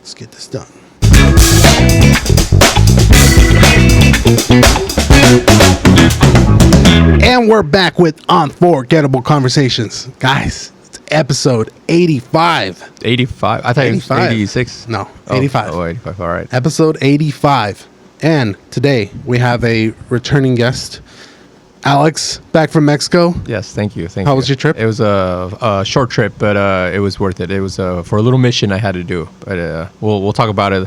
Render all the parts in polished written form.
Let's get this done. And we're back with Unforgettable Conversations. Guys, it's episode 85. 85? I thought 85. It was 86. No, 85. Oh, 85. All right. Episode 85. And today we have a returning guest, Alex, back from Mexico. Yes, thank you. How was your trip? It was a short trip, but it was worth it. It was for a little mission I had to do. But we'll talk about it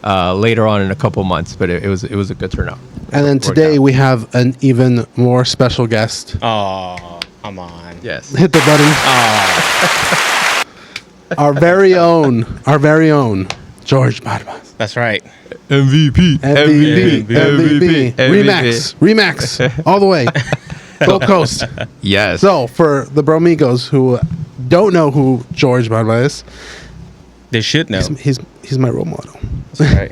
later on in a couple months. But it was a good turnout. And then today we have an even more special guest. Oh, come on. Yes. Hit the button. Oh. Our very own, Jorge Barba. That's right. MVP. Remax. All the way. Gold Coast. Yes. So, for the Bromigos who don't know who Jorge Barba is, They should know. he's my role model. That's right.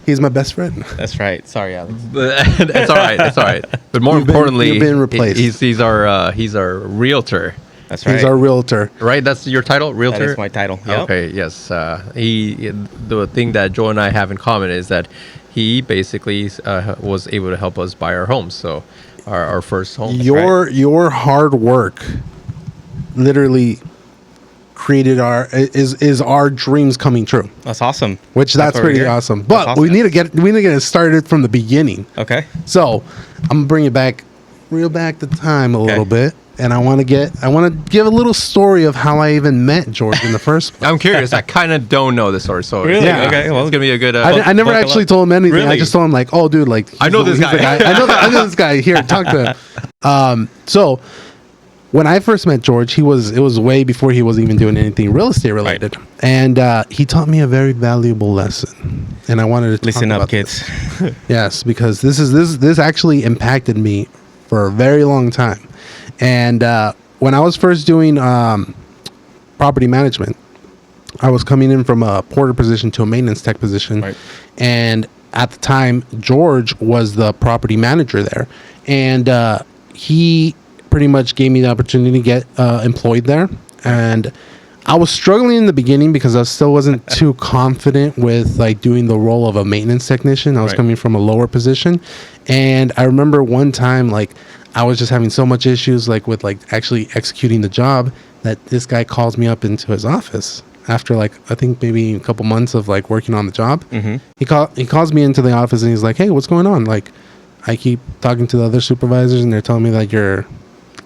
He's my best friend. That's right. Sorry, Alex. It's all right. It's all right. But more importantly, you've been replaced. He's our realtor. That's right. He's our realtor. Right? That's your title, realtor? That is my title. Yep. Okay, yes. The thing that Joe and I have in common is that he basically was able to help us buy our homes. So our first home. Your hard work literally created our dreams coming true. That's awesome. Which that's pretty awesome. But awesome. we need to get it started from the beginning. Okay. So I'm gonna bring it back, reel back the time a little bit, and I want to give a little story of how I even met George in the first place. I'm curious. I kind of don't know the story. So Really? Yeah. Okay. Well, it's gonna be a good. I never actually told him anything. Really? I just told him like, oh, dude, like I know this guy. I know this guy. Here, talk to him. So when I first met George, it was way before he was even doing anything real estate related, and he taught me a very valuable lesson. And I wanted to listen talk up, about kids. this. Yes, because this actually impacted me for a very long time. And when I was first doing property management, I was coming in from a porter position to a maintenance tech position. Right. And at the time, George was the property manager there. And he pretty much gave me the opportunity to get employed there. And I was struggling in the beginning because I still wasn't too confident with like doing the role of a maintenance technician. I was coming from a lower position. And I remember one time, like, I was just having so much issues like with like actually executing the job that this guy calls me up into his office after like I think maybe a couple months of like working on the job. Mm-hmm. He calls me into the office and he's like, "Hey, what's going on? Like, I keep talking to the other supervisors and they're telling me that you're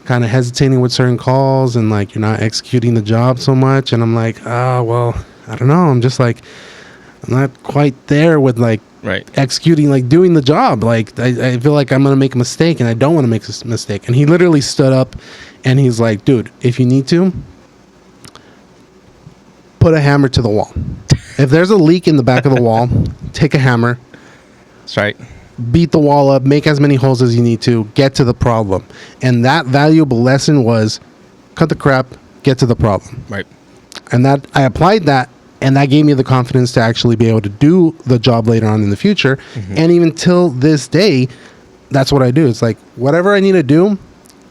kind of hesitating with certain calls and like you're not executing the job so much." And I'm like, "Oh, well, I don't know. I'm just like I'm not quite there with like executing, like doing the job. Like I feel like I'm gonna make a mistake and I don't want to make a mistake." And he literally stood up and he's like, "Dude, if you need to, put a hammer to the wall. If there's a leak in the back of the wall, take a hammer. That's right. Beat the wall up, make as many holes as you need to, get to the problem." And that valuable lesson was cut the crap, get to the problem. Right. And that I applied that, and that gave me the confidence to actually be able to do the job later on in the future. Mm-hmm. And even till this day, that's what I do. It's like whatever I need to do,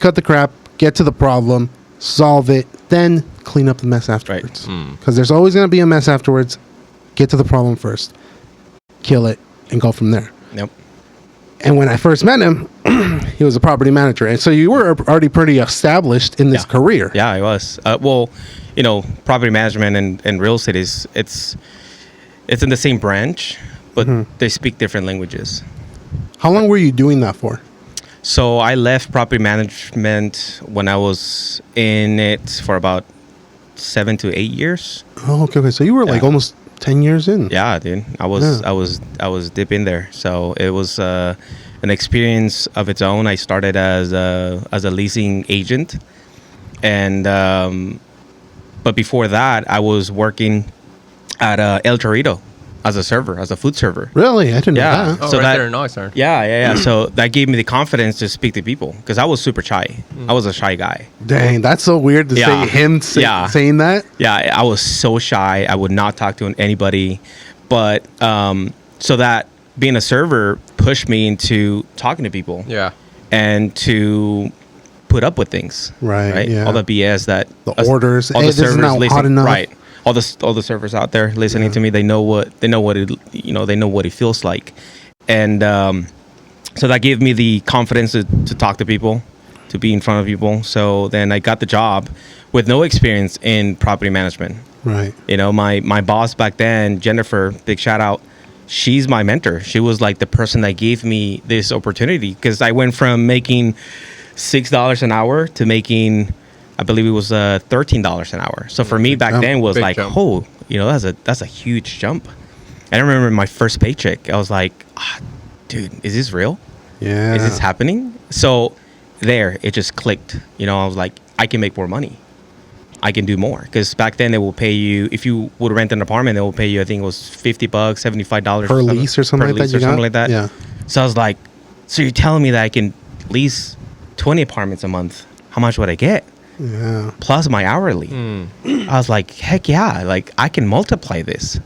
cut the crap, get to the problem, solve it, then clean up the mess afterwards. Because there's always going to be a mess afterwards. Get to the problem first, kill it, and go from there. Yep. And when I first met him, he was a property manager. And so you were already pretty established in this career. Yeah, I was. Well, you know, property management and real estate it's in the same branch, but they speak different languages. How long were you doing that for? So I left property management when I was in it for about 7 to 8 years. Oh, okay. So you were like almost 10 years in. Yeah, dude. I was deep in there. So it was an experience of its own. I started as a leasing agent, and but before that, I was working at El Torito as a server, as a food server. Really? I didn't know that. Oh, so right there in Oxnard. Yeah. So that gave me the confidence to speak to people because I was super shy. I was a shy guy. Dang, that's so weird to say him saying that. Yeah, I was so shy. I would not talk to anybody. But so that being a server pushed me into talking to people. Yeah. And to put up with things. Right. Yeah. All the BS that the orders. all the this is servers not leasing, hot enough. right. all the surfers out there listening to me, they know what it feels like. And so that gave me the confidence to talk to people, to be in front of people. So then I got the job with no experience in property management. Right. You know, my boss back then, Jennifer, big shout out. She's my mentor. She was like the person that gave me this opportunity, because I went from making $6 an hour to making, I believe it was $13 an hour. So for me back then was like, jump. oh, you know, that's a huge jump. And I remember my first paycheck, I was like, dude, is this real? Yeah. Is this happening? So there, it just clicked. You know, I was like, I can make more money. I can do more. Because back then they will pay you, if you would rent an apartment, they will pay you, I think it was $50, $75 per lease or something per like that. lease You or something got? like that. Yeah. So I was like, so you're telling me that I can lease 20 apartments a month? How much would I get? Yeah. Plus my hourly. I was like, heck yeah, like I can multiply this.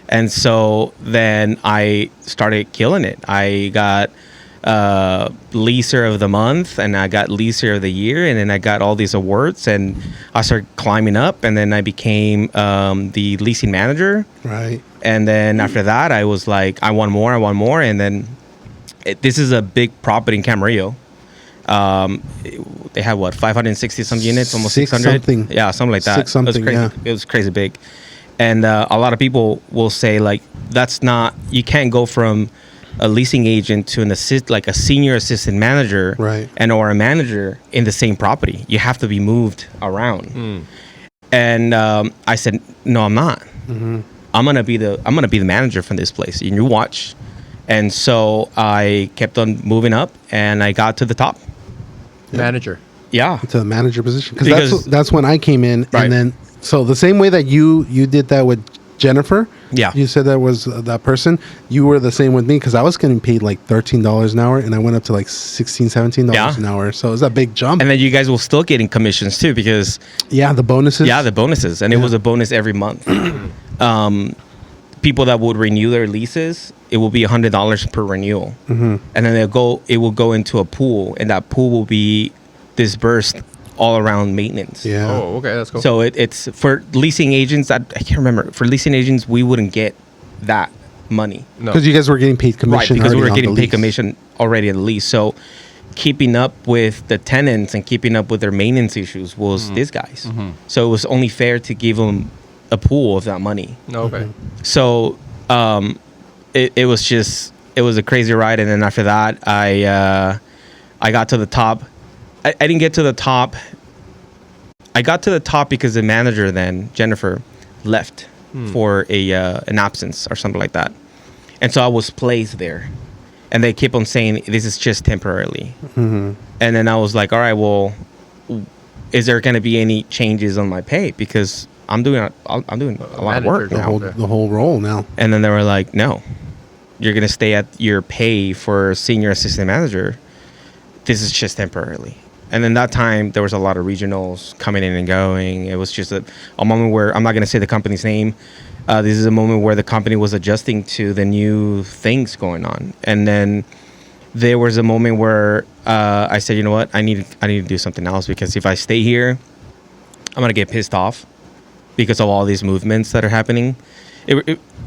And so then I started killing it. I got leaser of the month, and I got leaser of the year, and then I got all these awards, and I started climbing up, and then I became the leasing manager. Right. And then after that, I was like, I want more. And then this is a big property in Camarillo. They had 560 some units, almost 600. Something. Yeah, something like that. Six something, it was crazy. yeah. It was crazy big. And a lot of people will say, like, you can't go from a leasing agent to a senior assistant manager, Right. and or a manager in the same property. You have to be moved around. And I said, no, I'm not. I'm gonna be the manager from this place. And you watch. And so I kept on moving up, and I got to the top. Manager. Yeah. To the manager position, Because- that's when I came in, Right. and then so the same way that you did that with Jennifer. Yeah. You said that was that person. You were the same with me, because I was getting paid like $13 an hour, and I went up to like $16, $17 Yeah. an hour. So it was a big jump. And then you guys will still getting commissions too, because yeah, the bonuses. the bonuses, and it was a bonus every month. People that would renew their leases, it will be $100 per renewal, and then it will go into a pool, and that pool will be dispersed all around maintenance. Yeah. Oh, okay, that's cool. So it's for leasing agents. I can't remember. For leasing agents, we wouldn't get that money. No. Because you guys were getting paid commission. Right, because we already were on getting the paid lease. commission already in the lease. So keeping up with the tenants and keeping up with their maintenance issues was these guys. So it was only fair to give them a pool of that money. Okay. So it was a crazy ride. And then after that, I got to the top. I didn't get to the top. I got to the top because the manager then, Jennifer, left for an absence or something like that. And so I was placed there. And they keep on saying, this is just temporarily. And then I was like, all right, well, is there going to be any changes on my pay? Because I'm doing a lot of work Manager, now. The whole role now. And then they were like, no, you're going to stay at your pay for senior assistant manager. This is just temporarily. And then that time, there was a lot of regionals coming in and going. It was just a moment where, I'm not going to say the company's name. This is a moment where the company was adjusting to the new things going on. And then there was a moment where I said, you know what, I need to do something else, because if I stay here, I'm going to get pissed off because of all these movements that are happening.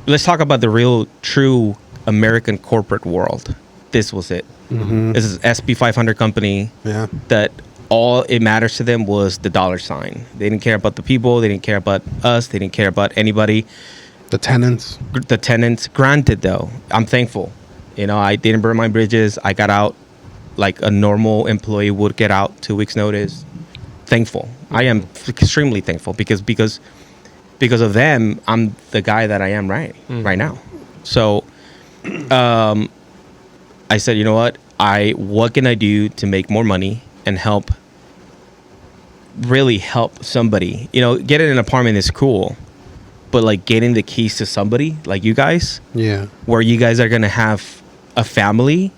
Let's talk about the real, true American corporate world. This was it. This is SB 500 company. Yeah. That all it matters to them was the dollar sign. They didn't care about the people. They didn't care about us. They didn't care about anybody. The tenants. The tenants. Granted, though, I'm thankful. You know, I didn't burn my bridges. I got out like a normal employee would get out, 2 weeks notice. Thankful. I am extremely thankful because of them, I'm the guy that I am right now. So, I said, you know what can I do to make more money and really help somebody? You know, getting an apartment is cool, but like getting the keys to somebody like you guys, Yeah. where you guys are going to have a family,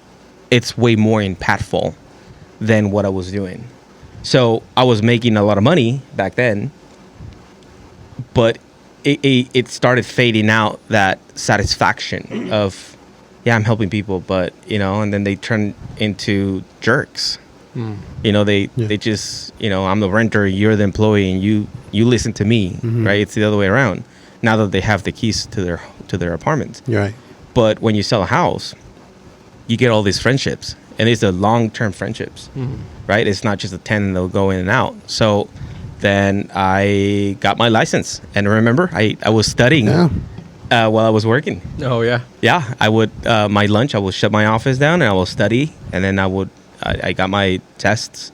it's way more impactful than what I was doing. So I was making a lot of money back then, but it started fading out, that satisfaction of, yeah, I'm helping people, but, you know, and then they turn into jerks. You know, they just, you know, I'm the renter, you're the employee, and you listen to me, right? It's the other way around. Now that they have the keys to their apartment. You're right. But when you sell a house, you get all these friendships, and it's a long-term friendships, right? It's not just a tenant that'll go in and out. So then I got my license, and remember, I was studying while I was working. Oh yeah. Yeah, I would my lunch. I would shut my office down, and I will study, and then I got my tests.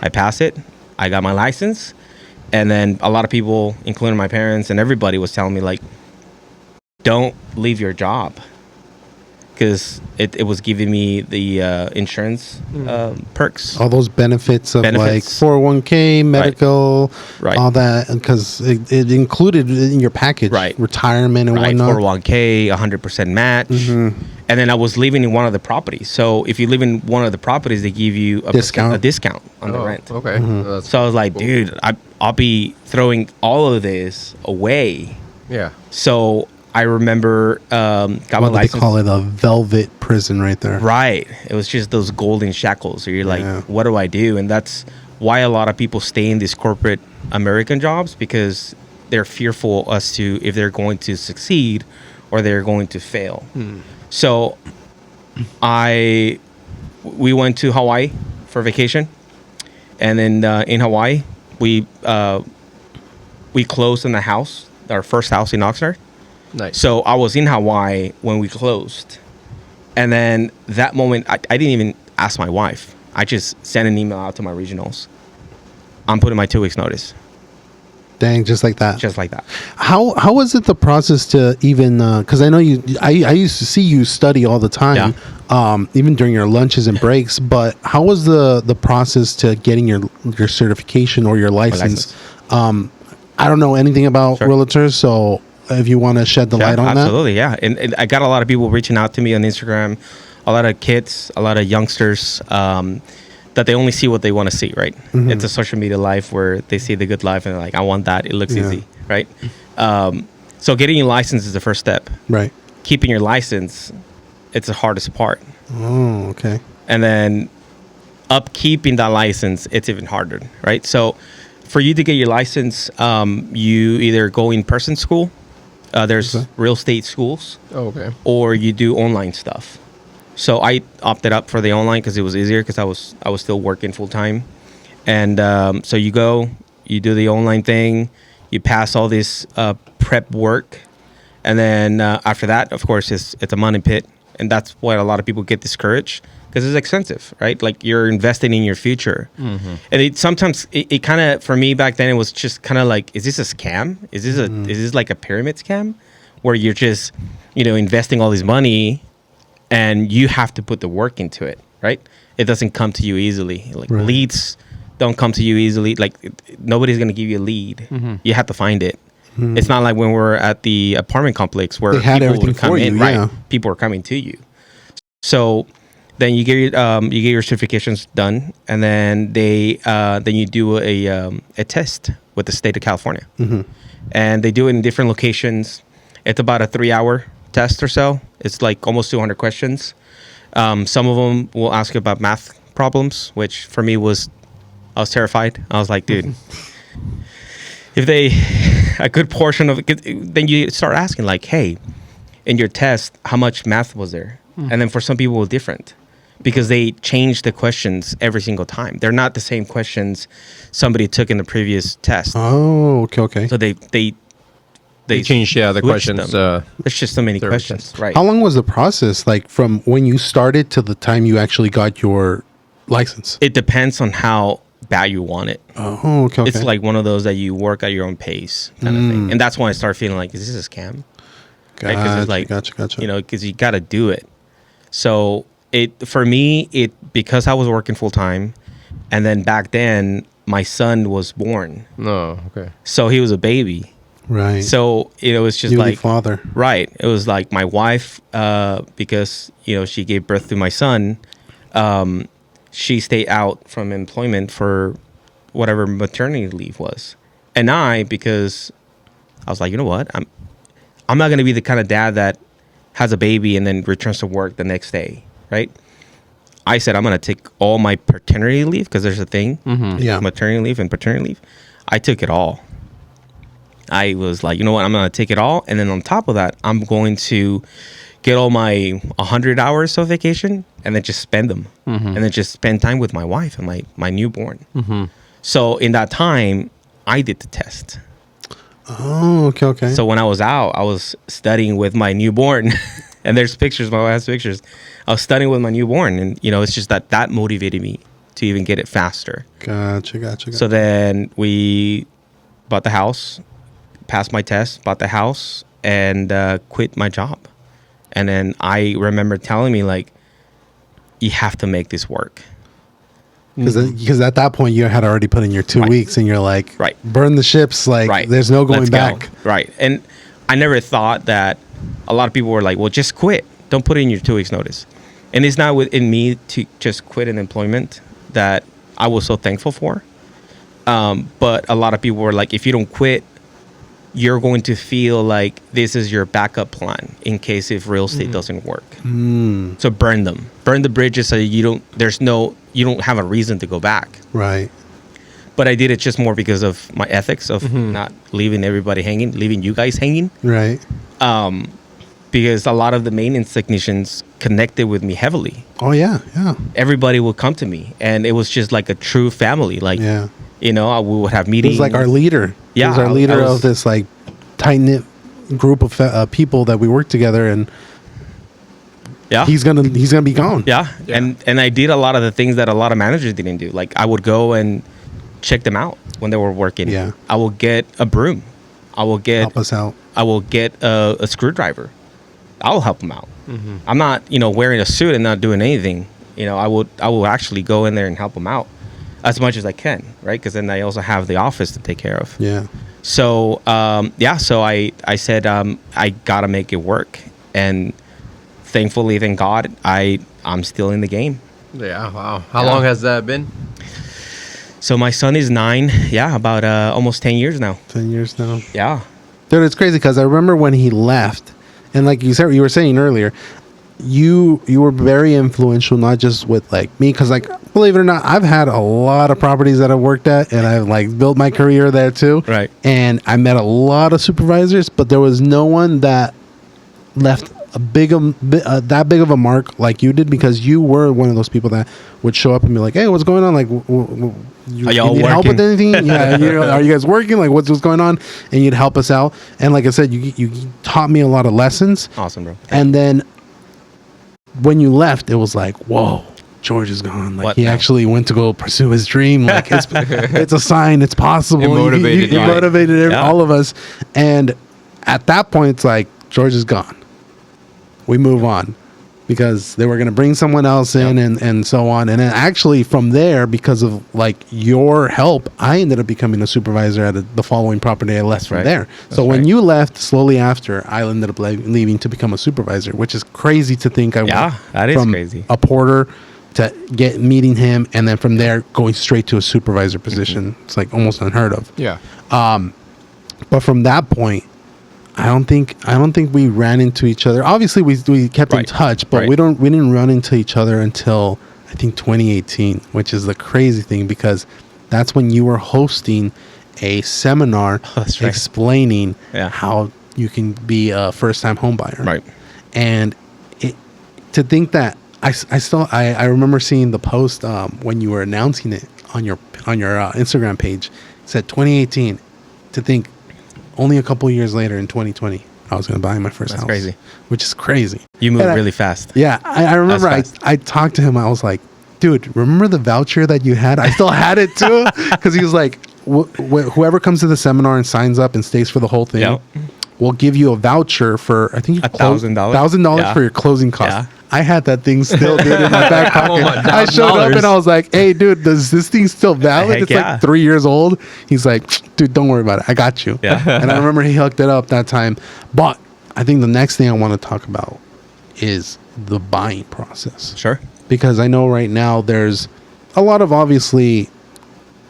I passed it. I got my license, and then a lot of people, including my parents and everybody, was telling me like, don't leave your job, because it was giving me the insurance perks. All those benefits of like Benefits. 401k, medical, Right. all that, because it included in your package, Right. retirement and Right, whatnot. 401k, 100% match. And then I was living in one of the properties. So if you live in one of the properties, they give you a discount on the rent. Okay. That's So I was like, cool. dude, I'll be throwing all of this away. Yeah. So I remember got my What do they license. call it? A velvet prison right there. Right. It was just those golden shackles. So you're like, Yeah. what do I do? And that's why a lot of people stay in these corporate American jobs, because they're fearful as to if they're going to succeed or they're going to fail. So we went to Hawaii for vacation. And then in Hawaii, we closed on the house, our first house in Oxnard. Nice. So I was in Hawaii when we closed. And then that moment, I didn't even ask my wife. I just sent an email out to my regionals. I'm putting my 2 weeks notice. Dang, just like that. Just like that. How was it the process to even? Because I know I used to see you study all the time, even during your lunches and breaks. But how was the process to getting your certification or your license? I don't know anything about realtors, so if you want to shed the light on absolutely, yeah. And I got a lot of people reaching out to me on Instagram, a lot of kids, a lot of youngsters, that they only see what they want to see, right? It's a social media life where they see the good life and they're like, I want that. It looks easy, right? So getting your license is the first step. Right. Keeping your license, it's the hardest part. Oh, okay. And then upkeeping that license, it's even harder, right? So for you to get your license, you either go in person school, there's real estate schools, Oh, okay. or you do online stuff. So I opted up for the online because it was easier, because I was still working full time. And so you go, you do the online thing, you pass all this prep work, and then after that, of course, it's a money pit. And that's why a lot of people get discouraged, because it's expensive, right? Like, you're investing in your future. And it sometimes it kind of, for me back then, it was just kind of like, is this a scam? Is this like a pyramid scam where you're just, investing all this money and you have to put the work into it, right? It doesn't come to you easily. Like, leads don't come to you easily. Like, nobody's going to give you a lead. You have to find it. It's not like when we're at the apartment complex where They had people everything would come for in, you, right? yeah. People are coming to you. So then you get your certifications done, and then then you do a test with the state of California, and they do it in different locations. It's about a 3-hour test or so. It's like almost 200 questions. Some of them will ask you about math problems, which for me I was terrified. I was like, dude, if a good portion of it, then you start asking like, hey, in your test, how much math was there? And then for some people, it's different, because they change the questions every single time. They're not the same questions somebody took in the previous test. Oh, okay. So they changed, the switched questions. them. There's just so many third questions, test. right? How long was the process, like from when you started to the time you actually got your license? It depends on how bad you want it. Oh, okay. It's like one of those that you work at your own pace kind of thing. And that's when I started feeling like, is this a scam? Right? 'Cause it's like, Gotcha. because you got to do it. So for me, because I was working full time, and then back then my son was born, No, okay. so he was a baby. Right. So it was just Newly like father. right. It was like my wife, because she gave birth to my son. She stayed out from employment for whatever maternity leave was, and because I was like, you know what, I'm not going to be the kind of dad that has a baby and then returns to work the next day, right? I said, I'm going to take all my paternity leave, because there's a thing, Yeah. maternity leave and paternity leave. I took it all. I was like, you know what? I'm going to take it all. And then on top of that, I'm going to get all my 100 hours of vacation and then just spend them. And then just spend time with my wife and my newborn. So in that time, I did the test. Oh, okay. So when I was out, I was studying with my newborn. And there's pictures, my wife has pictures. I was studying with my newborn. And, it's just that motivated me to even get it faster. Gotcha. So then we bought the house, passed my test, bought the house, and quit my job. And then I remember telling me, like, you have to make this work. Because at that point you had already put in your 2 weeks, and you're like, burn the ships. Like, there's no going back. Right. And I never thought that. A lot of people were like, well, just quit. Don't put in your 2 weeks notice. And it's not within me to just quit an employment that I was so thankful for. But a lot of people were like, if you don't quit, you're going to feel like this is your backup plan in case if real estate doesn't work. So burn them. Burn the bridges so you don't have a reason to go back. Right. But I did it just more because of my ethics of not leaving everybody hanging, leaving you guys hanging. Right. Because a lot of the maintenance technicians connected with me heavily. Oh, yeah. Everybody would come to me, and it was just like a true family. Like, we would have He meetings. was like our leader. Yeah, He was our leader of this, like, tight-knit group of people that we work together, and he's gonna be gone. Yeah. And I did a lot of the things that a lot of managers didn't do. Like, I would go and check them out when they were working. Yeah. I will get a broom. Help us out. I will get a screwdriver. I'll help them out. I'm not, wearing a suit and not doing anything. I will actually go in there and help them out as much as I can, right? Because then I also have the office to take care of. Yeah. So, so I said, I got to make it work. And thankfully, thank God, I'm still in the game. Yeah, wow. How long has that been? So my son is 9. Yeah, about almost 10 years now. 10 years now. Yeah. Dude, it's crazy because I remember when he left, and like you were saying earlier, you were very influential, not just with like me, because like, believe it or not, I've had a lot of properties that I've worked at, and I've like built my career there too. Right. And I met a lot of supervisors, but there was no one that left that big of a mark like you did, because you were one of those people that would show up and be like, hey, what's going on? Like, you need help with anything? Yeah. Are you guys working? Like, what's going on? And you'd help us out. And like I said, you taught me a lot of lessons. Awesome, bro. And then when you left, it was like, whoa, George is gone. Like, he actually went to go pursue his dream. Like, it's a sign. It's possible. It motivated you motivated all of us. And at that point, it's like, George is gone. We move on, because they were going to bring someone else in and so on. And then actually from there, because of like your help, I ended up becoming a supervisor at the following property I left from there. So when you left slowly after, I ended up leaving to become a supervisor, which is crazy to think. That is crazy. A porter to meeting him, and then from there going straight to a supervisor position. It's like almost unheard of. Yeah. But from that point, I don't think we ran into each other. Obviously, we kept in touch, but we didn't run into each other until I think 2018, which is the crazy thing, because that's when you were hosting a seminar explaining how you can be a first-time home buyer. Right. And to think that I remember seeing the post when you were announcing it on your Instagram page. It said 2018. To think, only a couple of years later in 2020, I was going to buy my first house. That's crazy. Which is crazy. You moved really fast. Yeah. I remember I talked to him. I was like, dude, remember the voucher that you had? I still had it too. Because he was like, whoever comes to the seminar and signs up and stays for the whole thing, we'll give you a voucher for, I think, $1,000 for your closing costs. Yeah. I had that thing still, dude, in my back pocket. I showed up and I was like, hey, dude, does this thing still valid? It's like 3 years old. He's like, dude, don't worry about it. I got you. Yeah. And I remember he hooked it up that time. But I think the next thing I want to talk about is the buying process. Sure. Because I know right now there's a lot of, obviously,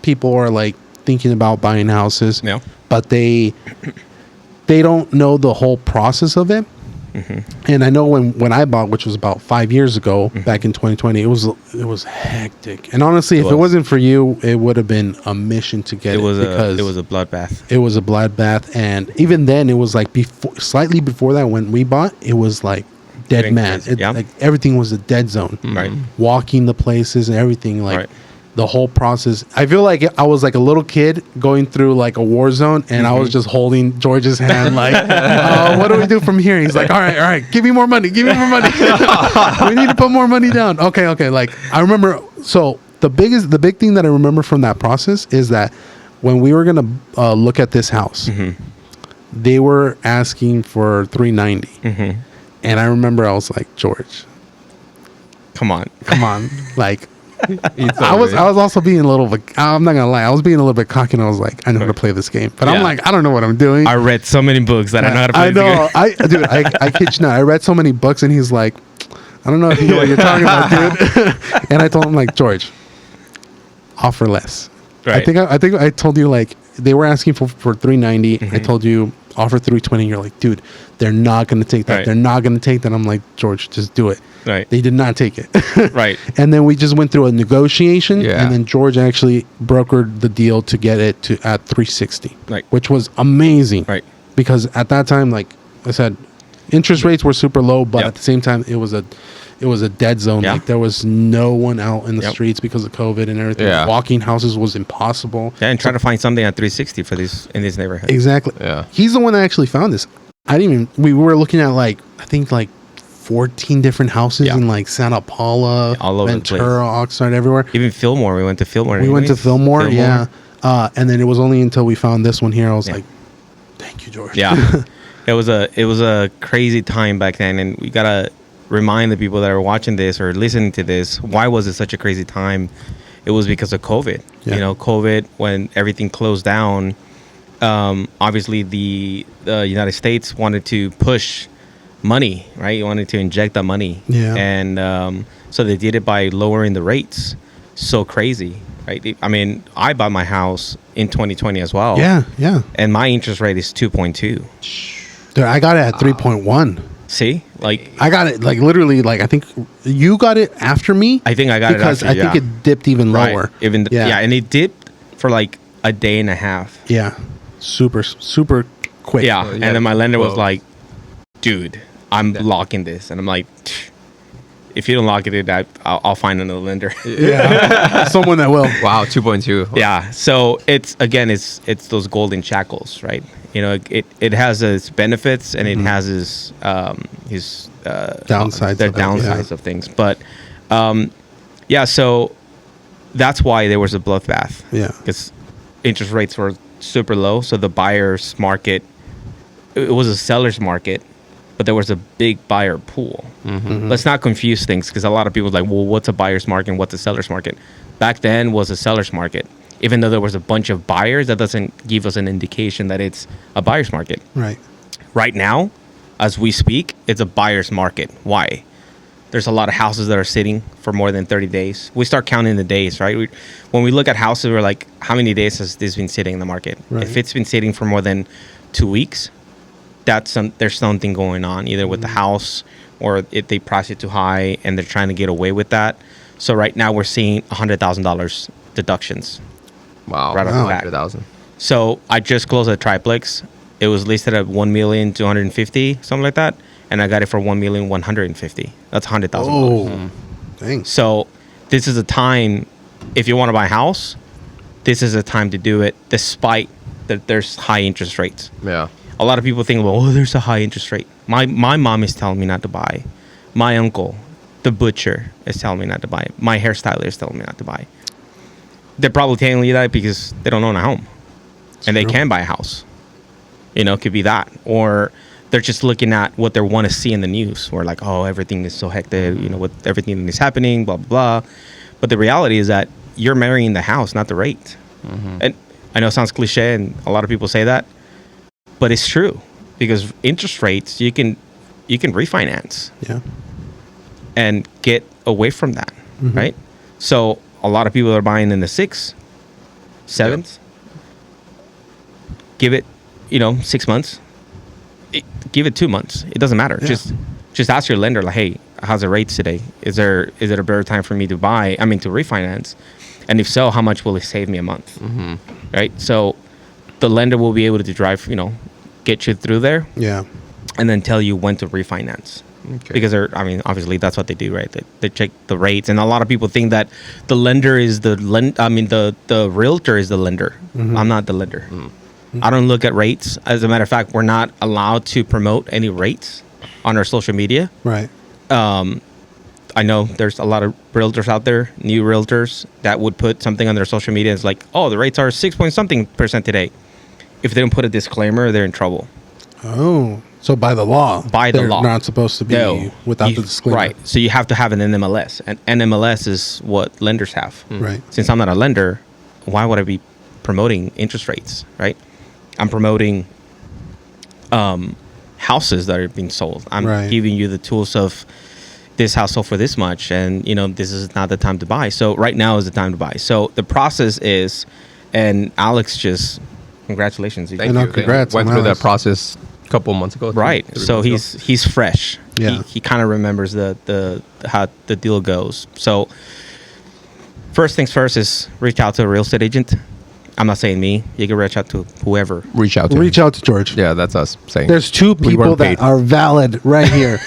people are like thinking about buying houses, but they don't know the whole process of it. And I know when I bought, which was about 5 years ago, back in 2020, it was hectic. And honestly, if it wasn't for you, it would have been a mission to get because it was a bloodbath. it was a bloodbath. And even then, it was like slightly before that, when we bought, it was like dead Getting man. crazy. Yeah. Like everything was a dead zone. Right. Walking the places and everything, like Right. the whole process. I feel like I was like a little kid going through like a war zone, and I was just holding George's hand, like, what do we do from here? He's like, all right, give me more money, we need to put more money down. Okay. Like I remember, so the big thing that I remember from that process is that when we were gonna look at this house, they were asking for $390, and I remember I was like, George, Come on. like. I was also being a little bit, I'm not gonna lie, I was being a little bit cocky, and I was like, I know how to play this game, but I'm Yeah. like, I don't know what I'm doing. I read so many books that I know how to play I this game. know. I kid you not, I read so many books, and he's like, I don't know if you know what you're talking about, dude. And I told him, like, George, offer less. Right. I think I told you, like, they were asking for $390. I told you offer $320. You're like, dude, they're not gonna take that. Right. They're not gonna take that. I'm like, George, just do it. Right. They did not take it. Right. And then we just went through a negotiation, Yeah. and then George actually brokered the deal to get it to at 360, Right. which was amazing. Right. Because at that time, like I said, interest rates were super low, but Yep. at the same time, it was a dead zone. Yeah. Like there was no one out in the Yep. streets because of COVID and everything. Yeah. Walking houses was impossible. Yeah, and try to find something at 360 for these in this neighborhood. Exactly. Yeah. He's the one that actually found this. I didn't even. We were looking at like I think like 14 different houses Yeah. in like Santa Paula, All over the Ventura, Oxnard, everywhere. Even Fillmore, we went to Fillmore. We went to anyways. Fillmore, yeah. And then it was only until we found this one here, I was Yeah. like, "Thank you, George." Yeah. It was a crazy time back then, and we gotta remind the people that are watching this or listening to this, why was it such a crazy time? It was because of COVID. Yeah. You know, COVID, when everything closed down, obviously the United States wanted to push money, right? You wanted to inject that money. Yeah. And so they did it by lowering the rates. So crazy, right? I mean, I bought my house in 2020 as well. Yeah, yeah. And my interest rate is 2.2. Dude, I got it at 3.1. See? Like, I got it like literally like I think you got it after me. I think I got because it after, I think it dipped even lower. Even yeah, and it dipped for like a day and a half. yeah, super quick. Yeah, Well, and yeah, then my lender was well- like, "Dude, I'm locking this," and I'm like, "If you don't lock it, I'll find another lender." yeah. Someone that will. Wow, 2.2. Yeah, so it's those golden shackles, right? You know, it has its benefits and it has his Downsides the of it, yeah. downsides of things, but yeah, so that's why there was a bloodbath. Yeah. because interest rates were super low, so the buyer's market, it was a seller's market, but there was a big buyer pool. Let's not confuse things, because a lot of people are like, well, what's a buyer's market and what's a seller's market? Back then was a seller's market. Even though there was a bunch of buyers, that doesn't give us an indication that it's a buyer's market. Right. Right now, as we speak, it's a buyer's market. Why? There's a lot of houses that are sitting for more than 30 days. We start counting the days, right? When we look at houses, we're like, how many days has this been sitting in the market? Right. If it's been sitting for more than 2 weeks, there's something going on, either with the house or if they price it too high and they're trying to get away with that. So right now we're seeing $100,000 deductions. Wow. Right off the bat. 100,000. So I just closed a triplex. It was listed at $1,250,000, something like that, and I got it for $1,150,000. That's $100,000. Oh, dang. So this is a time, if you want to buy a house, this is a time to do it, despite that there's high interest rates. Yeah. A lot of people think, well, oh, there's a high interest rate. My mom is telling me not to buy. My uncle, the butcher, is telling me not to buy. My hairstylist is telling me not to buy. They're probably telling you that because they don't own a home and they true. can buy a house. You know, it could be that. Or they're just looking at what they want to see in the news. Or like, oh, everything is so hectic, you know, with everything that is happening, blah, blah, blah. But the reality is that you're marrying the house, not the rate. And I know it sounds cliche and a lot of people say that, but it's true, because interest rates, you can refinance Yeah. and get away from that, right? So a lot of people are buying in the 6, 7s. Give it, 6 months. give it 2 months. It doesn't matter. Yeah. Just ask your lender, like, hey, how's the rates today? Is it a better time for me to refinance? And if so, how much will it save me a month? Right? So the lender will be able to drive, get you through there. Yeah. And then tell you when to refinance. Okay. Because obviously that's what they do, right? They check the rates, and a lot of people think that the lender is the realtor is the lender. I'm not the lender. I don't look at rates. As a matter of fact, we're not allowed to promote any rates on our social media. Right. I know there's a lot of realtors out there, new realtors, that would put something on their social media. It's like, oh, the rates are 6% today. If they don't put a disclaimer, they're in trouble. Oh, so by the law, they're not supposed to be without the disclaimer. Right. So you have to have an NMLS. And NMLS is what lenders have. Right. Since I'm not a lender, why would I be promoting interest rates, right? I'm promoting houses that are being sold. I'm giving you the tools of this house sold for this much, and this is not the time to buy. So right now is the time to buy. So the process is, and Alex, just congratulations. Thank you. Congrats. Went through that process a couple months ago. Right. So he's fresh. Yeah. He kind of remembers the how the deal goes. So first things first is reach out to a real estate agent. I'm not saying me. You can reach out to whoever. Reach out to George. Yeah, that's us saying. There's two people that are valid right here.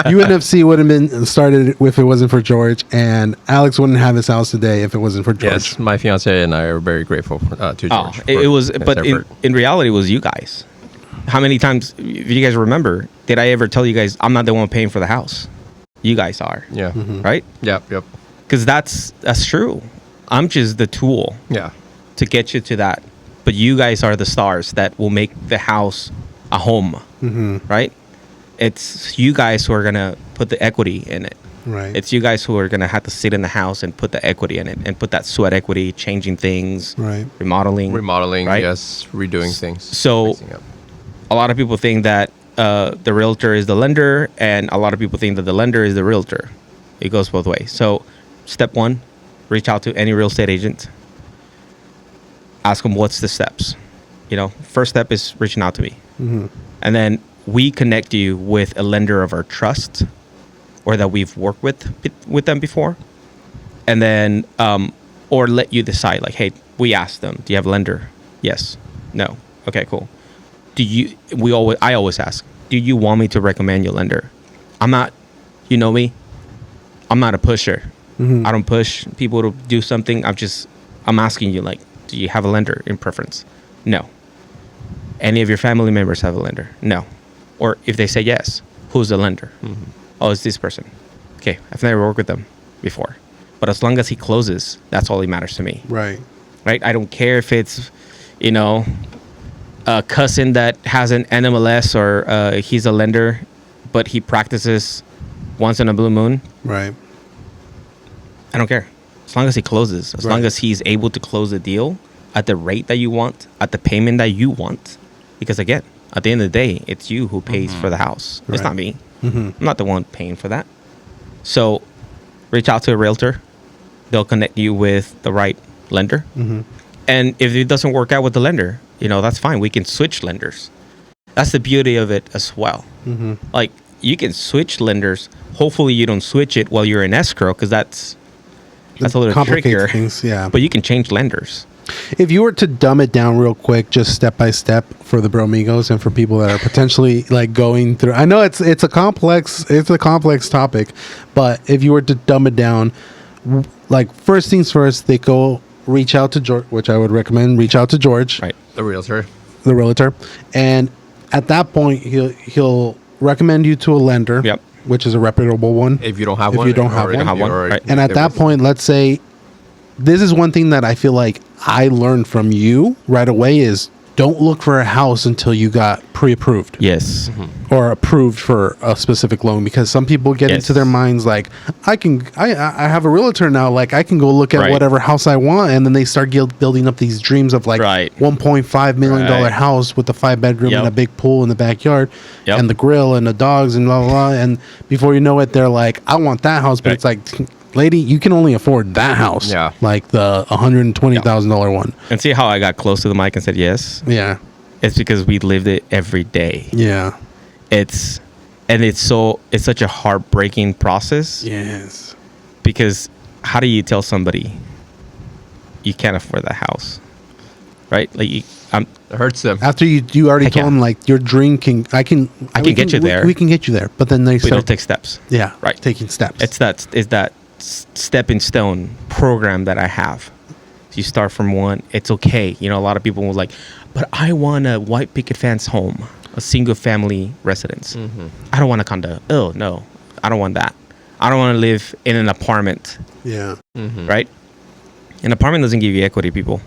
UNFC would have been started if it wasn't for George, and Alex wouldn't have his house today if it wasn't for George. Yes, my fiance and I are very grateful to George. It was, but in reality, it was you guys. How many times, if you guys remember, did I ever tell you guys I'm not the one paying for the house? You guys are. Yeah. Right? Yep. Because that's true. I'm just the tool. Yeah. To get you to that, but you guys are the stars that will make the house a home, right? It's you guys who are gonna put the equity in it. Right. It's you guys who are gonna have to sit in the house and put the equity in it, and put that sweat equity, changing things, right? Remodeling, right? Yes, redoing things. So, a lot of people think that the realtor is the lender, and a lot of people think that the lender is the realtor. It goes both ways. So, step one, reach out to any real estate agent. Ask them what's the steps. First step is reaching out to me. And then we connect you with a lender of our trust, or that we've worked with them before. And then, or let you decide, like, hey, we asked them, do you have a lender? Yes. No. Okay, cool. I always ask, do you want me to recommend your lender? I'm not, me, I'm not a pusher. I don't push people to do something. I'm asking you, like, do you have a lender in preference? No. Any of your family members have a lender? No. Or if they say yes, who's the lender? Oh, it's this person. Okay, I've never worked with them before. But as long as he closes, that's all that matters to me. Right. I don't care if it's, a cousin that has an NMLS, or he's a lender, but he practices once in a blue moon. Right. I don't care. As long as he closes, as long as he's able to close the deal at the rate that you want, at the payment that you want. Because again, at the end of the day, it's you who pays for the house. It's not me. I'm not the one paying for that. So reach out to a realtor. They'll connect you with the right lender. And if it doesn't work out with the lender, that's fine. We can switch lenders. That's the beauty of it as well. Like, you can switch lenders. Hopefully you don't switch it while you're in escrow, because that's a little trickier. Things, yeah. But you can change lenders. If you were to dumb it down real quick, just step by step for the Bromigos and for people that are potentially like going through, I know it's a complex topic, but if you were to dumb it down, like, first things first, they go reach out to George, which I would recommend. Reach out to George, Right. The realtor. and at that point he'll recommend you to a lender. Yep. Which is a reputable one. If you don't have one. Right. And at that point, let's say, this is one thing that I feel like I learned from you right away is, don't look for a house until you got pre-approved. Yes. Or approved for a specific loan, because some people get into their minds like, I have a realtor now, like I can go look at whatever house I want, and then they start building up these dreams of like $1.5 million house with a 5-bedroom and a big pool in the backyard and the grill and the dogs and blah blah blah, and before you know it, they're like, I want that house, but it's like, lady, you can only afford that house. Yeah. Like the $120,000 one. And see how I got close to the mic and said yes? Yeah. It's because we lived it every day. Yeah. It's such a heartbreaking process. Yes. Because how do you tell somebody you can't afford that house, right? Like It hurts them. After you already Heck told yeah. them like you're drinking, I can get you there. We can get you there, but then they we don't start take steps. Right. taking steps. It's that stepping stone program that I have. You start from one. It's okay. You know, a lot of people will like, but I want a white picket fence home, a single family residence. I don't want a condo. Oh no, I don't want that. I don't want to live in an apartment. yeah. Right? An apartment doesn't give you equity, people.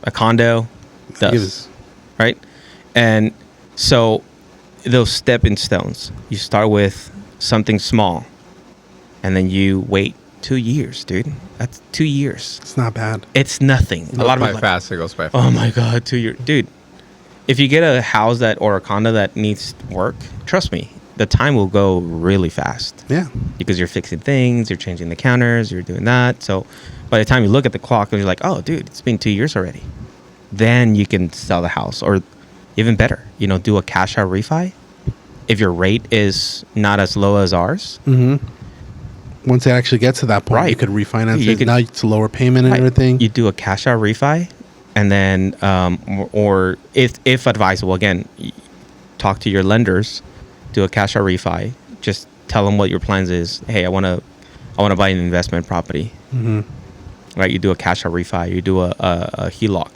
A condo does. Gives- Right? And so those stepping stones, you start with something small and then you wait 2 years, dude. That's 2 years. It's not bad. It's nothing. It goes by fast. It goes by fast. Oh my God, 2 years. Dude, if you get a house or a condo that needs work, trust me, the time will go really fast. Yeah. Because you're fixing things, you're changing the counters, you're doing that. So by the time you look at the clock, you're like, oh, dude, it's been 2 years already. Then you can sell the house, or even better, do a cash out refi. If your rate is not as low as ours, Once it actually gets to that point, Right. you could refinance You it. could- Now it's a lower payment and right, everything. you do a cash out refi, and then, or if advisable, again, talk to your lenders, do a cash out refi. Just tell them what your plans is. Hey, I want to buy an investment property. Right? You do a cash out refi. You do a HELOC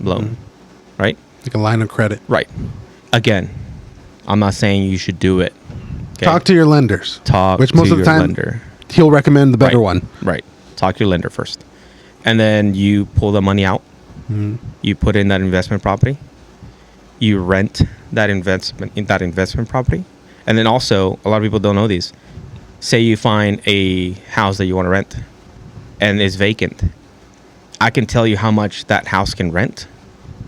loan. Right? Like a line of credit. Right. Again, I'm not saying you should do it. Okay? Talk to your lenders. Which most to of the your time lender. he'll recommend the better Right. one. Right. Talk to your lender first. And then you pull the money out. You put in that investment property. You rent that investment property. And then also, a lot of people don't know these. Say you find a house that you want to rent and it's vacant. I can tell you how much that house can rent,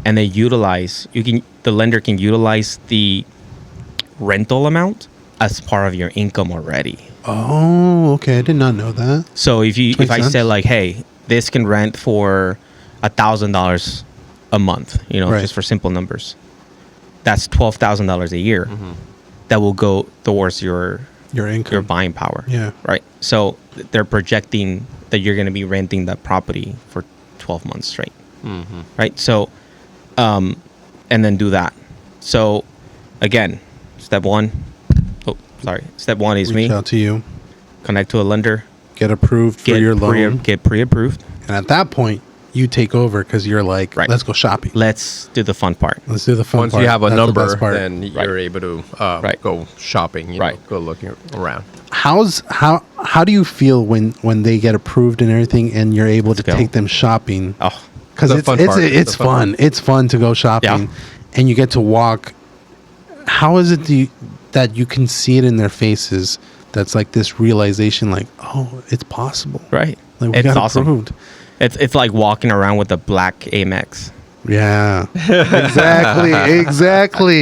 and they the lender can utilize the rental amount as part of your income already. Oh, okay. I did not know that. So if Makes I sense. say like, hey, this can rent for $1,000 a month, Right. just for simple numbers, that's $12,000 a year. That will go towards your Your buying power. Yeah. Right. So they're projecting that you're going to be renting that property for 12 months straight. Right. So, and then do that. So again, step one is Reach me, out to you. connect to a lender, Get approved for your loan. get pre-approved. And at that point, you take over because you're like, Right. let's go shopping. Let's do the fun part. Let's do the fun Once part. you have a That's the number, best part. then you're able to go shopping. Right. Go looking around. How do you feel when they get approved and everything, and you're able to go. take them shopping? Oh, Because The it's fun it's part. it's The fun fun. It's fun to go shopping, and you get to walk. How is it that you can see it in their faces? That's like this realization, like, oh, it's possible. right. Like we It's got awesome. approved. It's like walking around with a black Amex. Yeah, exactly.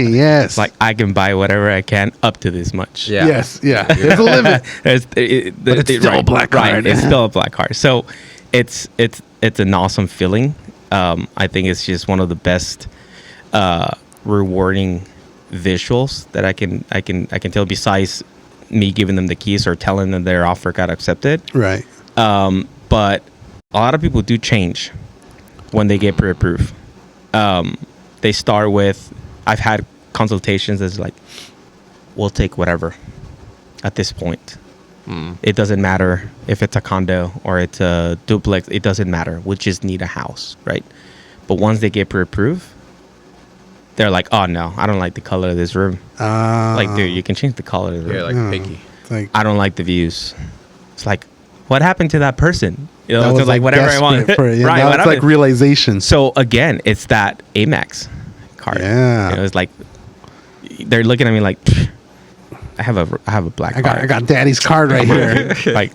Yes. It's like I can buy whatever I can up to this much. Yeah. Yes. Yeah. There's a limit. But it's still a black card. Right, it's still a black card. So it's an awesome feeling. I think it's just one of the best rewarding visuals that I can tell, besides me giving them the keys or telling them their offer got accepted. Right. But a lot of people do change when they get pre-approved. They start with, I've had consultations that's like, we'll take whatever at this point. It doesn't matter if it's a condo or it's a duplex. It doesn't matter. We just need a house, right? But once they get pre-approved, they're like, oh no, I don't like the color of this room. Like, dude, you can change the color of the room. You're like Yeah. picky. It's like I don't like the views. It's like, what happened to that person? that So was like whatever I want. desperate for it. Yeah, Right. now what it's like happened? realization. So again, it's that Amex card. Yeah. It's like they're looking at me like, "Pfft, I have a black card. I got daddy's card right here. Like,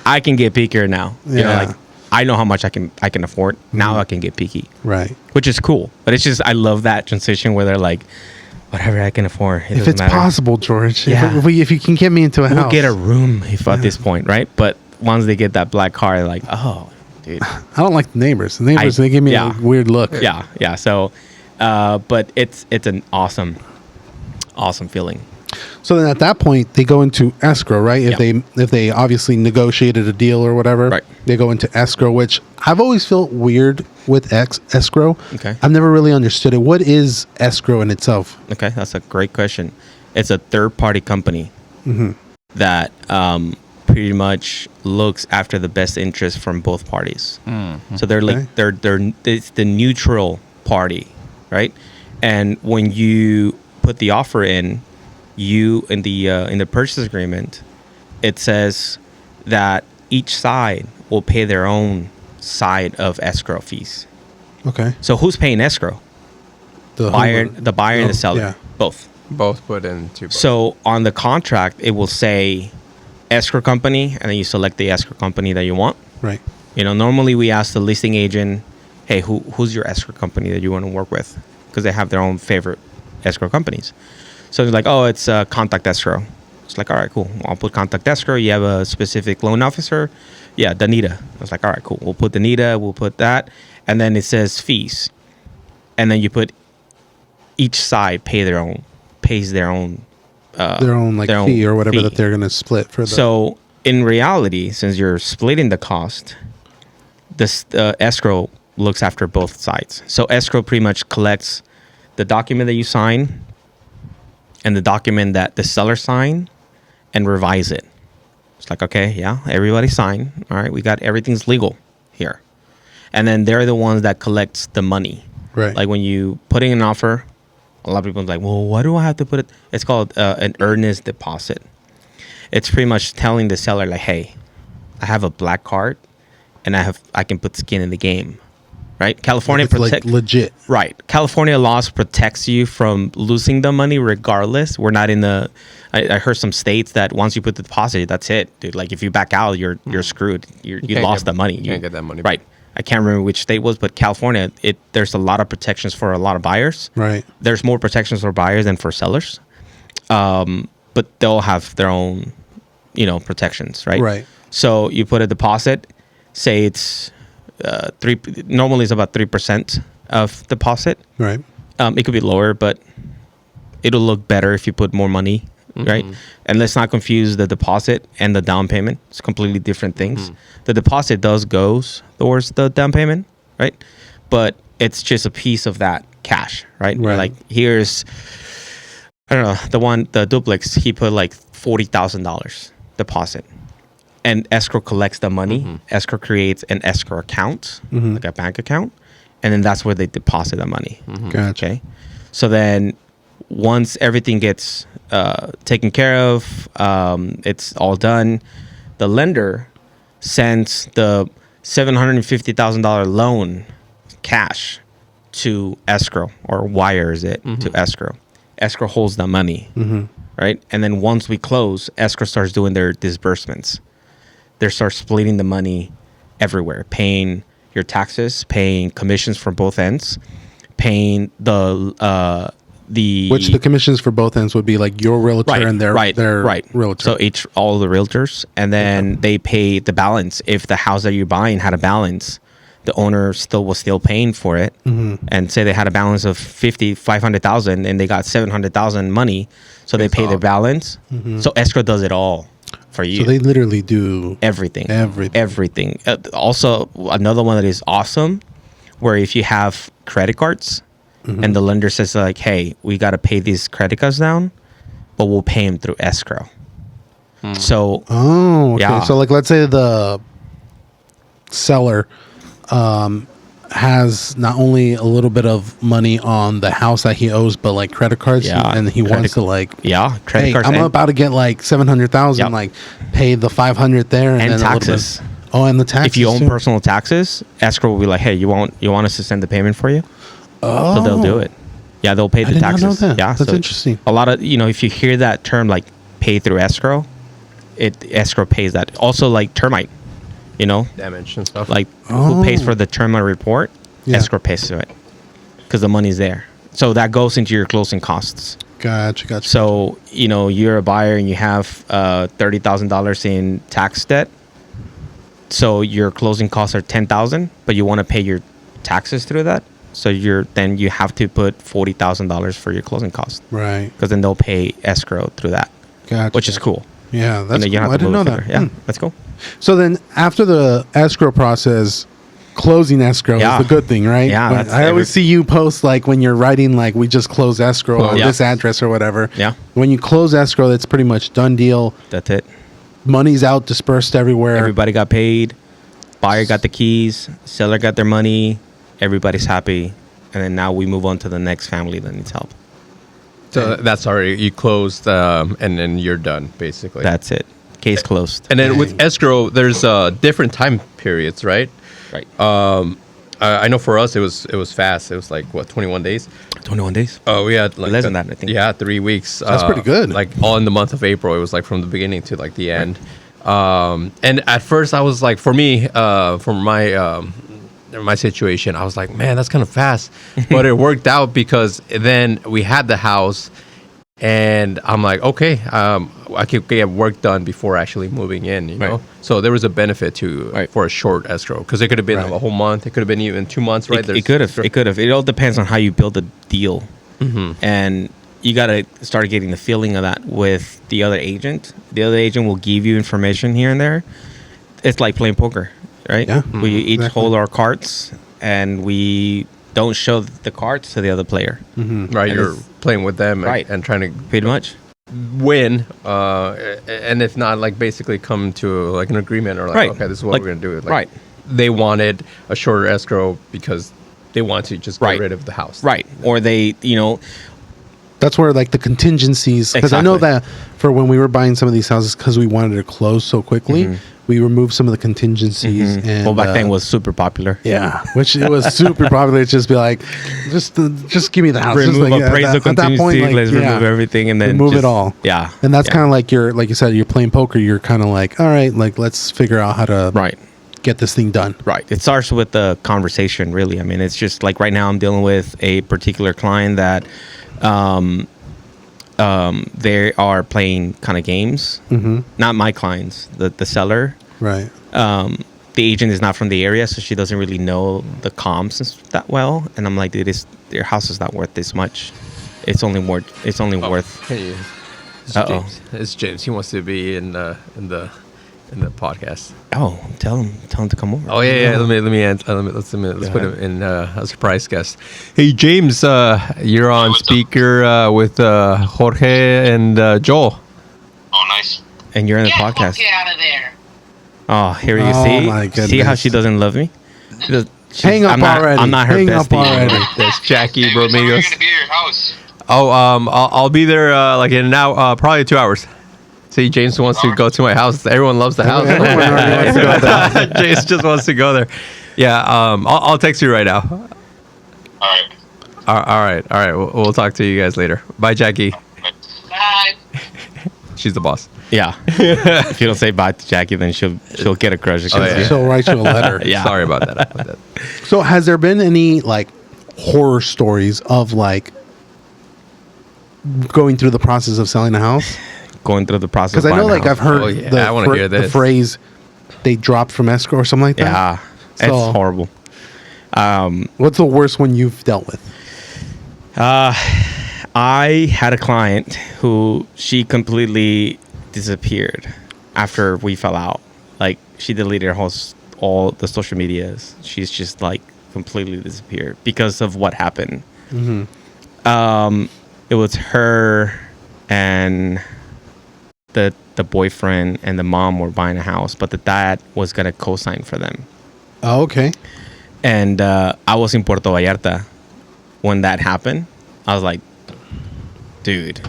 I can get pickier now. Yeah. Like I know how much I can afford. Now I can get picky, Right. which is cool. But it's just, I love that transition where they're like, whatever I can afford. It If doesn't it's matter. possible, George. Yeah. If you can get me into a We'll house. get a room at this point, right? But once they get that black card, they're like, oh, dude. I don't like the neighbors. The neighbors, I- they give me yeah. a weird look. Yeah. So But it's an awesome feeling. So then at that point they go into escrow, right? Yeah. If they obviously negotiated a deal or whatever, Right. they go into escrow, which I've always felt weird with escrow. Okay. I've never really understood it. What is escrow in itself? Okay, that's a great question. It's a third-party company that pretty much looks after the best interest from both parties. So they're like it's the neutral party, right? And when you put the offer in, you in the purchase agreement, it says that each side will pay their own side of escrow fees. Okay. So who's paying escrow? The buyer homeowner. and the seller, Yeah. both. Both put into. So on the contract, it will say escrow company, and then you select the escrow company that you want. Right. You know, normally we ask the listing agent, hey, who's your escrow company that you want to work with? Because they have their own favorite escrow companies. So it's like, oh, it's Contact Escrow. It's like, all right, cool. I'll put Contact Escrow. You have a specific loan officer? Yeah, Danita. I was like, all right, cool. We'll put Danita. We'll put that. And then it says fees. And then you put each side pays their own fee or whatever fee. that they're going to split for the. So in reality, since you're splitting the cost, this escrow looks after both sides. So escrow pretty much collects the document that you sign and the document that the seller signed and revise it. It's like, okay, yeah, everybody signed. All right, we got everything's legal here. And then they're the ones that collects the money. Right. Like when you put in an offer, a lot of people are like, well, why do I have to put it? It's called an earnest deposit. It's pretty much telling the seller like, hey, I have a black card and I can put skin in the game. Right? California it's like legit. Right. California laws protects you from losing the money regardless. We're not in the I heard some states that once you put the deposit, that's it, dude. Like if you back out, you're screwed. You lost the money. You can't get that money Right. I can't remember which state was, but California, there's a lot of protections for a lot of buyers. Right. There's more protections for buyers than for sellers. But they'll have their own, protections, right? Right. So you put a deposit, say it's normally it's about 3% of deposit. Right. It could be lower, but it'll look better if you put more money, right? And let's not confuse the deposit and the down payment. It's completely different things. The deposit goes towards the down payment, right? But it's just a piece of that cash, right? Right. Like here's, I don't know, the duplex, he put like $40,000 deposit. And escrow collects the money. Escrow creates an escrow account, like a bank account. And then that's where they deposit the money. Gotcha. Okay. So then once everything gets taken care of, it's all done, the lender sends the $750,000 loan cash to escrow or wires it to escrow. Escrow holds the money, right? And then once we close, escrow starts doing their disbursements. They start splitting the money everywhere, paying your taxes, paying commissions from both ends, paying the Which the commissions for both ends would be like your realtor and their realtor. So all the realtors, and then they pay the balance. If the house that you're buying had a balance, the owner was still paying for it. And say they had a balance of 500,000 and they got 700,000 money, so they pay their balance. So escrow does it all for you. So they literally do everything. Everything. Also, another one that is awesome, where if you have credit cards and the lender says like, hey, we got to pay these credit cards down, but we'll pay them through escrow. So, okay. Yeah. So like, let's say the seller has not only a little bit of money on the house that he owes, but like credit cards, and he wants to like, credit hey, cards. I'm about to get like 700,000, like pay the 500 there and then taxes. And the taxes. If you own too. personal taxes, escrow will be like, hey, you want us to send the payment for you? Oh, So they'll do it. Yeah, they'll pay the did not know taxes. that. Yeah, That's so interesting. A lot of if you hear that term like pay through escrow, escrow pays that. Also like termite, damage and stuff. like who pays for the termite report? Yeah. Escrow pays to it because the money's there. So that goes into your closing costs. Gotcha. So you're a buyer and you have $30,000 in tax debt. So your closing costs are $10,000, but you want to pay your taxes through that. So then you have to put $40,000 for your closing costs. Right. Because then they'll pay escrow through that, Gotcha. which is cool. Yeah, that's You don't cool. have I to didn't know move it that. further. Yeah, that's cool. So then after the escrow process, closing escrow Yeah. is the good thing, right? Yeah, When- that's I always see you post like when you're writing like we just closed escrow or Yeah. this address or whatever. Yeah. When you close escrow, that's pretty much done deal. That's it. Money's out, dispersed everywhere. Everybody got paid. Buyer got the keys. Seller got their money. Everybody's happy. And then now we move on to the next family that needs help. So that's already you closed, and then you're done basically. That's it. Case closed. And then with escrow, there's different time periods, right? Right. I know for us it was fast. It was like what 21 days. 21 days. Oh, we had like Less than that, I think. Yeah, 3 weeks. That's pretty good. Like all in the month of April, it was like from the beginning to like the end. And at first, I was like, for me, for my situation, I was like, man, that's kind of fast. But it worked out because then we had the house, and I'm like, okay, I could get work done before actually moving in, you know? Right. So there was a benefit to for a short escrow because it could have been Right. a whole month. It could have been even 2 months, right? It could have. It could have. It all depends on how you build the deal. And you got to start getting the feeling of that with the other agent. The other agent will give you information here and there. It's like playing poker, right? Yeah. We each Exactly. hold our cards, and we don't show the cards to the other player. Right, And you're it's- playing with them Right. and trying to Pretty much. win, and if not, like basically come to like an agreement or like, Right. okay, this is what Like- we're gonna do. Like, right. They wanted a shorter escrow because they want to just get Right. rid of the house. Right. Or they, That's where like the contingencies, because I know Exactly. that for when we were buying some of these houses, because we wanted to close so quickly, we removed some of the contingencies. And well, back then was super popular. yeah, which it was super popular to just be like, just give me the house. Just Remove like, appraisal at that point, contingency. Let's remove everything and then remove just- it all. Yeah. And that's Yeah. kind of like like you said, you're playing poker. You're kind of like, all right, like let's figure out how to Right. get this thing done. Right. It starts with the conversation, really. I mean, it's just like right now I'm dealing with a particular client that they are playing kind of games. Not my clients, the seller. Right. The agent is not from the area, so she doesn't really know the comps that well. And I'm like, dude, their house is not worth this much. It's only worth. Hey, it's Uh-oh. James. It's James. He wants to be in the podcast. Oh, tell him to come over. Oh yeah. Let's put him in a surprise guest. Hey James, you're on speaker with Jorge and Joel. Oh, nice. And you're in the Get podcast. Jorge out of there. Oh, here you Oh, see. my See how goodness. she doesn't love me? Hang up already. I'm not her Hang up bestie. already. That's Jackie Hey, what time are you Bromigos. going to be at your house? Oh, I'll be there like in now, probably 2 hours. See, James wants to go to my house. Everyone loves the house. Everyone already wants to go there. James just wants to go there. Yeah, I'll text you right now. All right. All right. We'll talk to you guys later. Bye, Jackie. Bye. She's the boss. Yeah. If you don't say bye to Jackie, then she'll get a crush. Oh, yeah. She'll write you a letter. Yeah. Sorry about that. So has there been any like horror stories of like going through the process of selling a house? Going through the process. Because I of know buying a like I've house. heard Oh, yeah, I wanna hear the this. phrase they dropped from escrow or something like that. Yeah. It's So- horrible. What's the worst one you've dealt with? I had a client who she completely disappeared after we fell out. Like she deleted all the social medias. She's just like completely disappeared because of what happened. It was her and the boyfriend and the mom were buying a house, but the dad was gonna co-sign for them. Oh, okay. And I was in Puerto Vallarta when that happened. I was like, dude,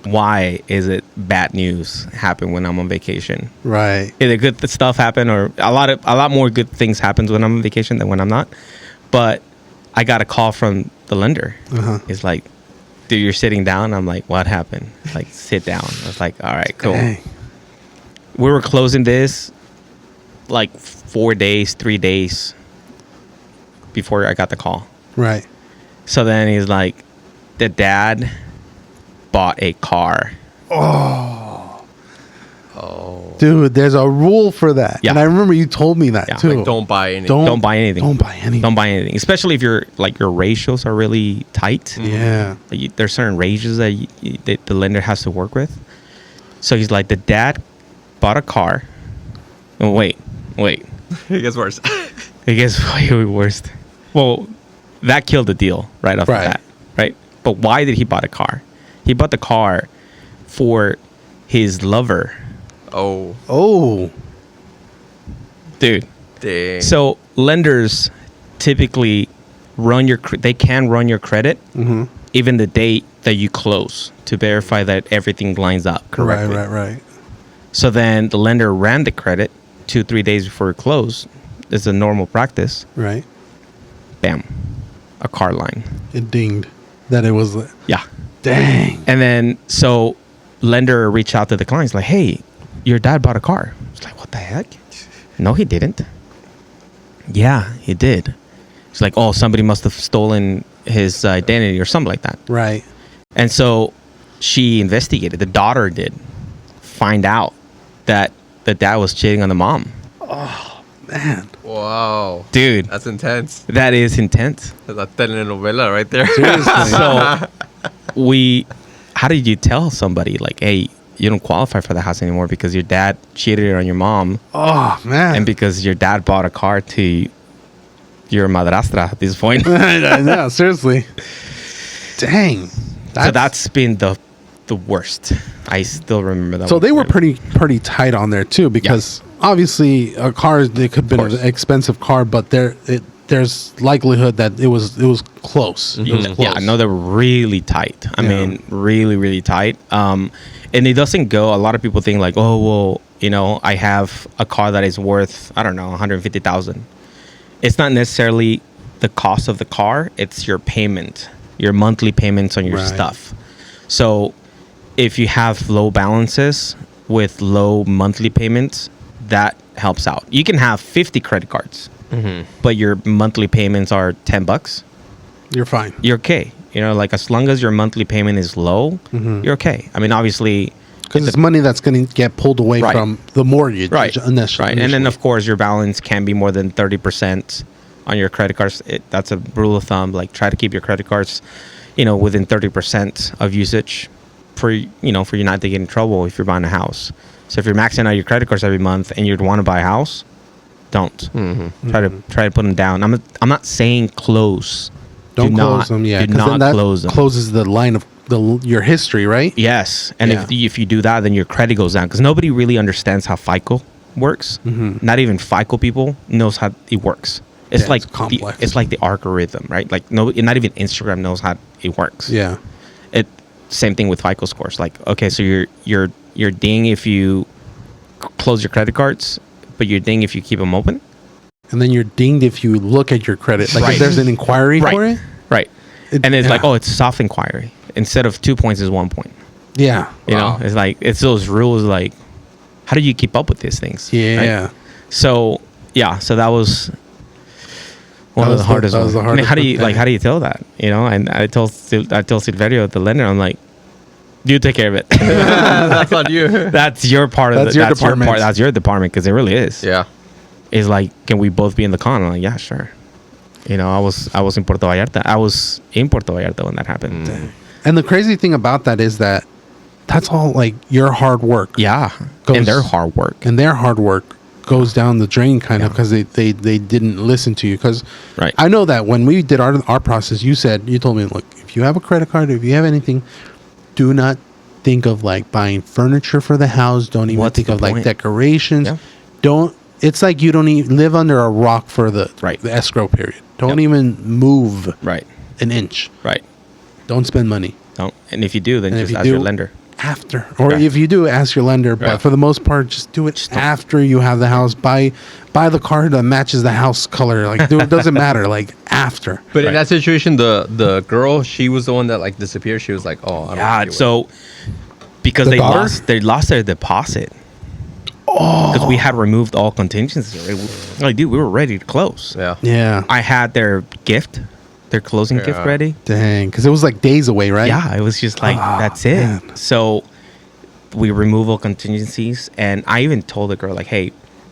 why is it bad news happen when I'm on vacation? Right. Either good stuff happen or a lot more good things happens when I'm on vacation than when I'm not. But I got a call from the lender. It's like, dude, you're sitting down. I'm like, what happened? Like, sit down. I was like, all right, cool. Dang. We were closing this like 3 days before I got the call. Right. So then he's like, the dad bought a car. Dude, there's a rule for that. Yeah. And I remember you told me that Yeah. too. Like, don't buy anything. Don't buy anything. Don't buy anything. Don't buy anything, especially if your ratios are really tight. Yeah. Like, there's certain ratios that the lender has to work with. So he's like, the dad bought a car. Oh, wait. It gets worse. It gets way worse. Well, that killed the deal right off the Right. bat, right? But why did he buy a car? He bought the car for his lover, Oh, dude. dang. So lenders typically they can run your credit even the date that you close to verify that everything lines up correctly. Right. So then the lender ran the credit 2-3 days before it closed. It's a normal practice. Right. Bam, a car line. It dinged that it was. Yeah. Dang. And then so lender reached out to the clients like, hey, your dad bought a car. It's like, what the heck? No, he didn't. Yeah, he did. It's like, oh, somebody must have stolen his identity or something like that. Right. And so she investigated. The daughter did find out that the dad was cheating on the mom. Man. Wow. Dude, That's intense. that is intense. That's a telenovela right there. Seriously. So how did you tell somebody like, hey, you don't qualify for the house anymore because your dad cheated on your mom Oh, man. and because your dad bought a car to your madrastra at this point? Yeah, seriously. Dang. So that's been the worst. I still remember that. So one they were clearly. pretty tight on there too, because obviously a car, they could have been course. an expensive car, but there's likelihood that it was close. It was close. Yeah, no, they're really tight. I Yeah. mean, really, really tight. And it doesn't go. A lot of people think like, oh, well, I have a car that is worth, I don't know, 150,000. It's not necessarily the cost of the car. It's your payment, your monthly payments on your Right. stuff. So if you have low balances with low monthly payments, that helps out. You can have 50 credit cards, but your monthly payments are $10. You're fine. You're okay. Like as long as your monthly payment is low, you're okay. I mean, obviously, Because it's money that's going to get pulled away Right. from the mortgage. right, Initially. right. And then of course your balance can be more than 30% on your credit cards. That's a rule of thumb. Like try to keep your credit cards, within 30% of usage for you not to get in trouble if you're buying a house. So if you're maxing out your credit cards every month and you'd want to buy a house, don't. Try to put them down. I'm not saying close. Don't Do close not- them. Yeah. do 'cause then not that close them. closes the line of your history, right? Yes, and Yeah. if you do that, then your credit goes down because nobody really understands how FICO works. Not even FICO people knows how it works. It's Yeah, like it's complex. it's like the algorithm, right? Like not even Instagram knows how it works. Yeah. Same thing with FICO scores. Like okay, so you're ding if you close your credit cards, but you're ding if you keep them open. And then you're dinged if you look at your credit. Like Right. if there's an inquiry Right. for it. Right. It- And it's like, yeah. oh, it's soft inquiry. Instead of 2 points is 1 point. Yeah. You Wow. know, it's like it's those rules. Like, how do you keep up with these things? Yeah. right? So yeah, so that was one That of was the the- hardest. that was ones. the I mean, hardest how do you tell that? And I told Silverio, the lender, I'm like, you take care of it. That's on you. That's your part of That's your department. That's your department because it really is. Yeah. It's like, can we both be in the con? I'm like, yeah, sure. I was in Puerto Vallarta. I was in Puerto Vallarta when that happened. And the crazy thing about that is that that's all like your hard work. Yeah, Goes- and their hard work. And their hard work goes down the drain kind of because they didn't listen to you. Because Right. I know that when we did our process, you told me, look, if you have a credit card, if you have anything, do not think of like buying furniture for the house. Don't even What's think the of like point? decorations. Yeah. Don't. It's like you don't even live under a rock for the Right. the escrow period. Don't Yep. even move Right, an inch. right. Don't spend money. Don't. And if you do, then And if just you ask your do- lender. After, or Yeah. if you do, ask your lender. But Yeah. for the most part, just do it after you have the house. Buy the car that matches the house color. Like, it doesn't matter. Like after. But in Right. that situation, the girl, she was the one that like disappeared. She was like, "Oh, I don't Yeah. wanna deal with So because The they daughter? lost their deposit. Oh. Because we had removed all contingencies. Like, dude, we were ready to close. it." Yeah. Yeah. I had their closing gift Yeah. ready. Dang. Because it was like days away, right? Yeah, it was just like Ah, that's it. man. So we remove all contingencies. And I even told the girl, like, hey,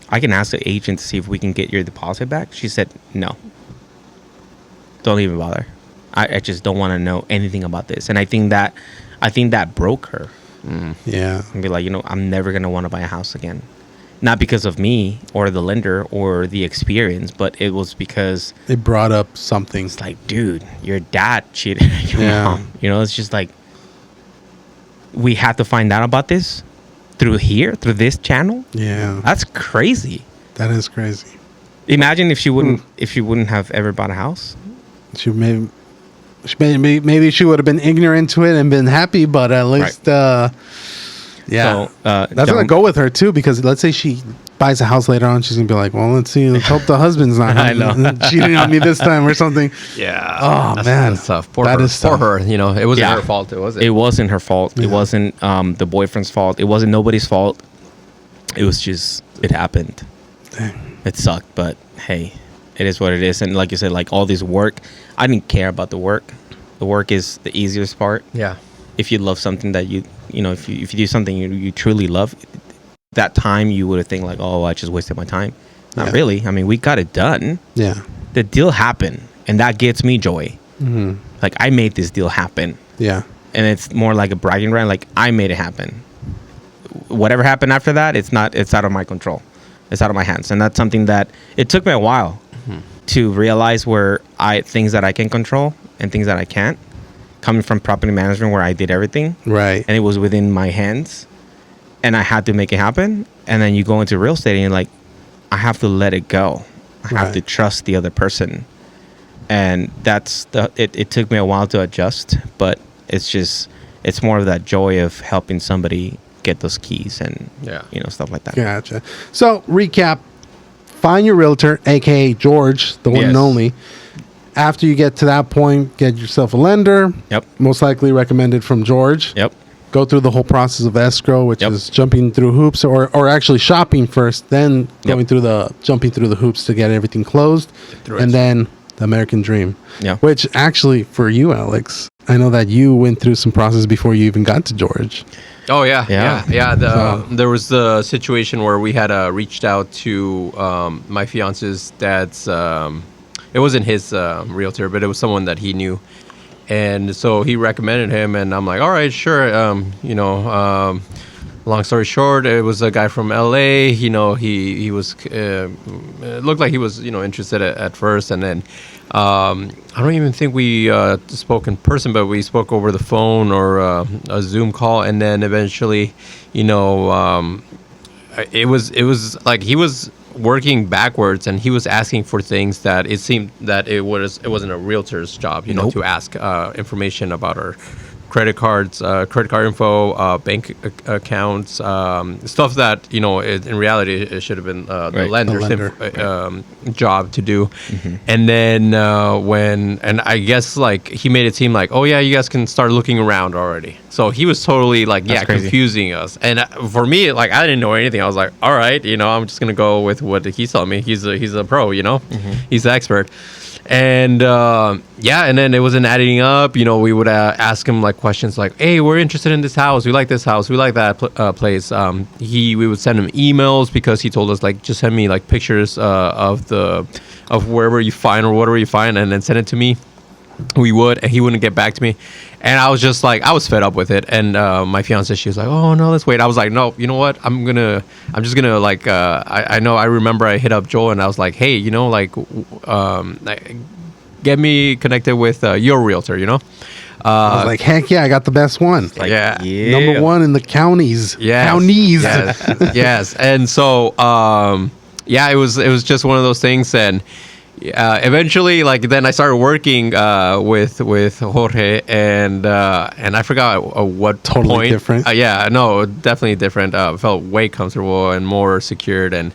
I can ask the agent to see if we can get your deposit back. She said, no, don't even bother. I just don't want to know anything about this. And I think that broke her. Yeah. And be like, I'm never going to want to buy a house again. Not because of me or the lender or the experience, but it was because It brought up something. it's like, dude, your dad cheated on your Yeah. mom. It's just like, we had to find out about this through this channel. Yeah. That's crazy. That is crazy. Imagine if she wouldn't have ever bought a house. Maybe she would have been ignorant to it and been happy, but at least, yeah. So, That's John- gonna go with her too, because let's say she buys a house later on, she's gonna be like, "Well, let's hope the husband's not I know. cheating on me this time or something." Yeah. Oh, man. That's tough. Poor That her. is Poor tough. her. It wasn't Yeah. her fault. Was it? It wasn't her fault. Yeah. It wasn't the boyfriend's fault. It wasn't nobody's fault. It was just, it happened. Dang. It sucked, but hey, it is what it is. And like you said, like all this work, I didn't care about the work. The work is the easiest part. Yeah. If you love something that if you do something you truly love, that time you would have think like, oh, I just wasted my time. Not Yeah. really. I mean, we got it done. Yeah. The deal happened, and that gets me joy. Hmm. Like, I made this deal happen. Yeah. And it's more like a bragging right. Like, I made it happen. Whatever happened after that, it's out of my control. It's out of my hands. And that's something that it took me a while to realize things that I can control and things that I can't. Coming from property management where I did everything Right. and it was within my hands and I had to make it happen. And then you go into real estate and you're like, I have to let it go. I have Right. to trust the other person. And it took me a while to adjust, but it's more of that joy of helping somebody get those keys and stuff like that. Gotcha. So recap: find your realtor, aka George, the one Yes. and only. After you get to that point, get yourself a lender. Yep. Most likely recommended from George. Yep. Go through the whole process of escrow, which Yep. is jumping through hoops, or actually shopping first, then Yep. jumping through the hoops to get everything closed, and then the American dream. Yeah. Which actually, for you, Alex, I know that you went through some process before you even got to George. Oh yeah, Yeah. yeah. There was the situation where we had reached out to my fiance's dad's. It wasn't his realtor, but it was someone that he knew, and so he recommended him, and I'm like, all right, sure. Long story short, it was a guy from LA. He was it looked like he was interested at first, and then I don't even think we spoke in person, but we spoke over the phone or a Zoom call, and then eventually, it was like he was working backwards, and he was asking for things that it seemed that it wasn't a realtor's job, Nope. to ask information about our credit cards, credit card info, bank accounts, stuff that in reality it should have been the Right. lender's The lender. job to do. And then and I guess like he made it seem like, oh yeah, you guys can start looking around already. So he was totally like That's crazy. confusing us. And for me, like I didn't know anything. I was like, all right, I'm just gonna go with what he's telling me. He's a pro, he's the expert. And and then it wasn't adding up. We would ask him like questions like, "Hey, we're interested in this house. We like this house. We like that place." We would send him emails because he told us like, "Just send me like pictures of wherever you find or whatever you find, and then send it to me." We would, and he wouldn't get back to me. And I was just like, I was fed up with it. And my fiance, she was like, "Oh no, let's wait." I was like, "No, you know what? I'm just gonna like, I remember I hit up Joel and I was like, "Hey, get me connected with your realtor, I was like, heck yeah, I got the best one. Like, Yeah. Number one in the counties. Yes. Counties. Yes. Yes. And so, it was just one of those things. And eventually, like then I started working with Jorge, and I forgot what Totally point. different. No, definitely different. Felt way comfortable and more secured, and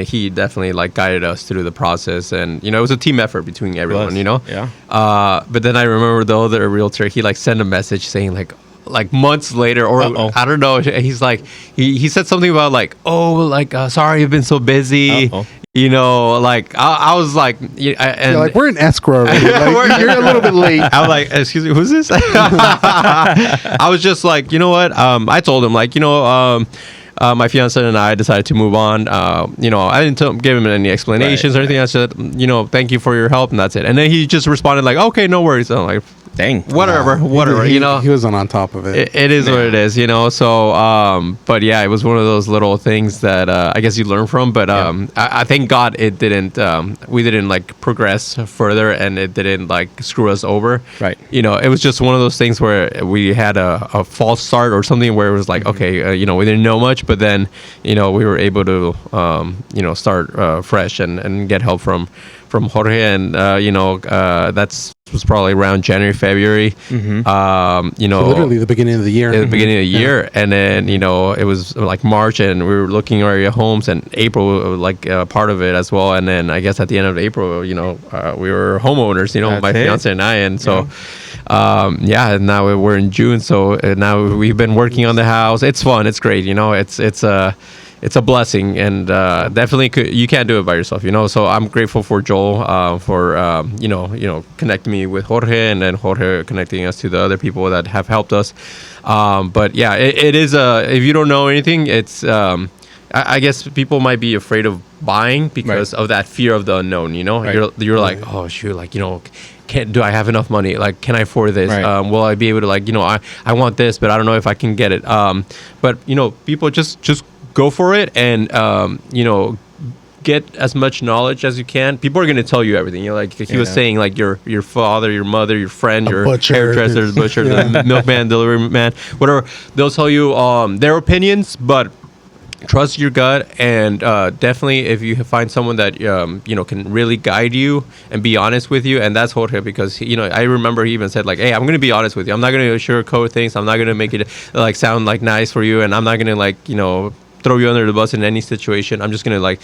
he definitely like guided us through the process, and it was a team effort between everyone. Yeah. But then I remember the other realtor, he like sent a message saying like months later, or Uh-oh. I don't know, he's like he said something about like, oh, like sorry, I've been so busy. Uh-oh. You know, like I was like, and You're like, we're in escrow already. Like, you're a little bit late. I'm like, excuse me, who's this? I was just like, you know what? I told him like, my fiance and I decided to move on. I didn't give him any explanations or anything. I said, thank you for your help, and that's it. And then he just responded like, okay, no worries. I'm like, Dang. whatever. He wasn't on top of it. It is what it is, So, but yeah, it was one of those little things that I guess you learn from. But I thank God it didn't. We didn't like progress further, and it didn't like screw us over. Right. It was just one of those things where we had a false start or something where it was like, okay, we didn't know much, but then we were able to start fresh and get help from Jorge, and that's was probably around January, February. So literally the beginning of the year. At the beginning of the year, and then it was like March, and we were looking area homes, and April like part of it as well. And then I guess at the end of April, we were homeowners. My fiance and I, and so. And now we're in June, so now we've been working on the house. It's fun. It's great. It's a blessing, and definitely you can't do it by yourself. So I'm grateful for Joel for connecting me with Jorge, and then Jorge connecting us to the other people that have helped us. But yeah, it is if you don't know anything, it's I guess people might be afraid of buying because of that fear of the unknown. You're like, oh shoot, like do I have enough money? Like, can I afford this? Right. Will I be able to I want this, but I don't know if I can get it. But people just go for it, and get as much knowledge as you can. People are going to tell you everything. Like he was saying, like your father, your mother, your friend, your butcher. hairdresser, the butcher, the milkman, delivery man, whatever. They'll tell you their opinions, but trust your gut, and definitely if you find someone that can really guide you and be honest with you, and that's Jorge, because I remember he even said like, hey, I'm going to be honest with you. I'm not going to sugarcoat things. I'm not going to make it like sound like nice for you, and I'm not going to like throw you under the bus in any situation. I'm just going to like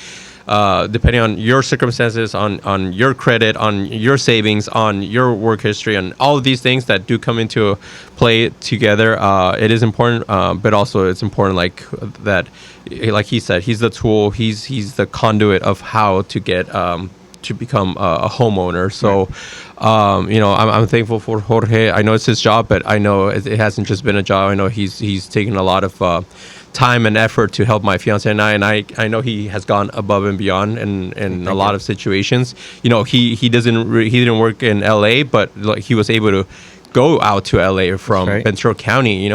depending on your circumstances, on your credit, on your savings, on your work history, and all of these things that do come into play together. It is important, but also it's important like he said, he's the tool, he's the conduit of how to get to become a homeowner. So I'm thankful for Jorge. I know it's his job, but I know it hasn't just been a job. I know he's taken a lot of time and effort to help my fiance and I know he has gone above and beyond in a lot of situations. He didn't work in LA, but like, he was able to go out to LA from Ventura County,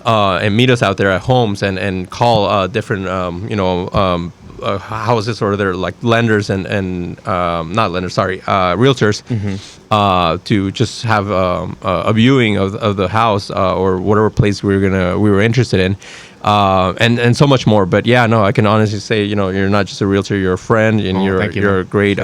and meet us out there at homes and call different houses or their like lenders and not lenders, sorry, realtors, to just have a viewing of the house or whatever place we were interested in. And so much more. But yeah, no, I can honestly say, you're not just a realtor, you're a friend, and you're a great,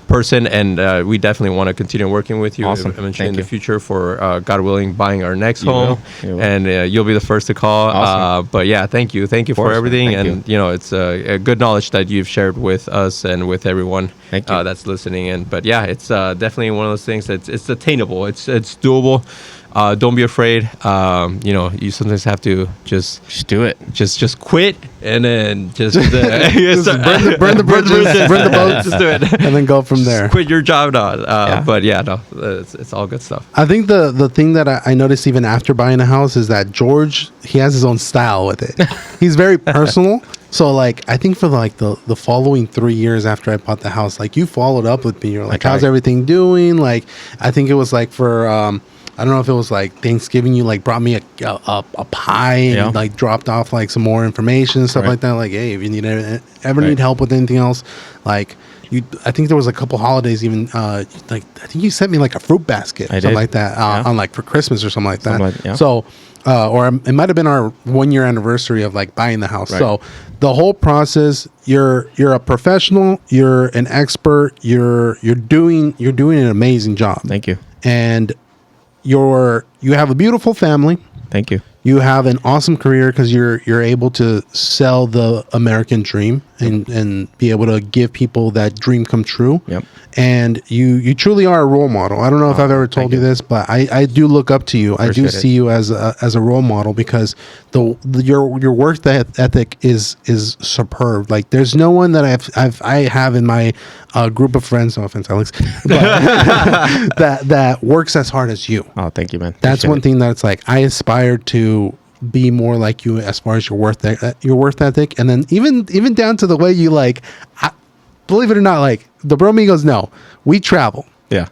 person, and we definitely want to continue working with you. Awesome. Eventually in the future for God willing, buying our next home, and you'll be the first to call. Awesome. But yeah, thank you for everything, Thank you. It's a good knowledge that you've shared with us and with everyone that's listening. And but yeah, it's definitely one of those things that's it's attainable. It's doable. Don't be afraid. You sometimes have to just do it. Just quit, and then just Just burn the bridges, burn the boats, just do it, and then go from there. Just quit your job, But yeah, no, it's all good stuff. I think the thing that I noticed even after buying a house is that George, he has his own style with it. He's very personal. So like, I think for like the following 3 years after I bought the house, like you followed up with me. You're like, how's everything doing? Like, I think it was like for, I don't know if it was like Thanksgiving, you like brought me a pie and like dropped off like some more information and stuff like that. Like, hey, if you need need help with anything else, like I think there was a couple holidays even, like I think you sent me like a fruit basket, something like that, on like for Christmas or something like that. So, or it might have been our 1 year anniversary of like buying the house. So the whole process, you're a professional, you're an expert, you're doing an amazing job. Thank you. And you have a beautiful family. Thank you. You have an awesome career because you're able to sell the American dream and be able to give people that dream come true. Yep. And you truly are a role model. I don't know if I've ever told you this, but I do look up to you. I do Appreciate it. see you as a role model because your work ethic is superb. Like there's no one that I have in my group of friends, no offense, Alex, but that works as hard as you. Oh, thank you, man. That's Appreciate one it. thing that's like I aspire to be more like you as far as your worth ethic, and then even down to the way you like. Believe it or not, like the Bromigos, no, we travel, Yeah.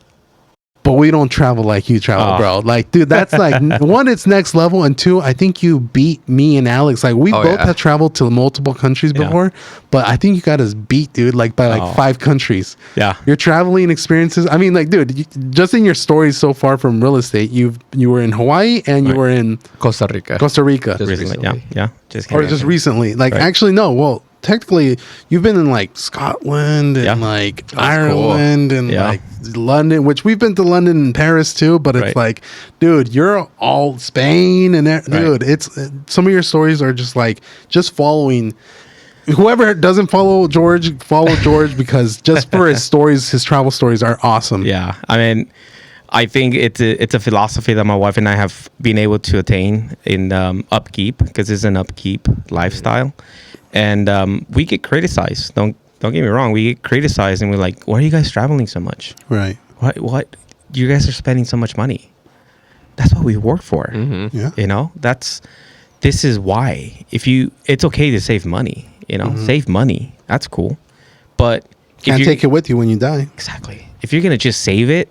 but we don't travel like you travel, bro. Like, dude, that's like one, it's next level, and two, I think you beat me and Alex. Like, we both have traveled to multiple countries before, but I think you got us beat, dude, like by like 5 countries. Yeah. Your traveling experiences. I mean, like, dude, just in your stories so far from real estate, you were in Hawaii and you were in Costa Rica. Costa Rica, Just Recently. recently. Yeah. Just or came just back. recently. Like, Right. actually, no. Well, technically, you've been in like Scotland and Yeah. like Ireland and Yeah. like London, which we've been to London and Paris too. But it's Right. like, dude, you're all Spain and dude, it's some of your stories are just like just following. Whoever doesn't follow George because just for his stories, his travel stories are awesome. Yeah, I mean, I think it's a philosophy that my wife and I have been able to attain in upkeep, because it's an upkeep lifestyle, and we get criticized. Don't get me wrong, we get criticized, and we're like, "Why are you guys traveling so much? Right. What? You guys are spending so much money. That's what we work for. Yeah. You know, this is why. It's okay to save money. You know, save money. That's cool, but Can't take it with you when you die. exactly. If you're gonna just save it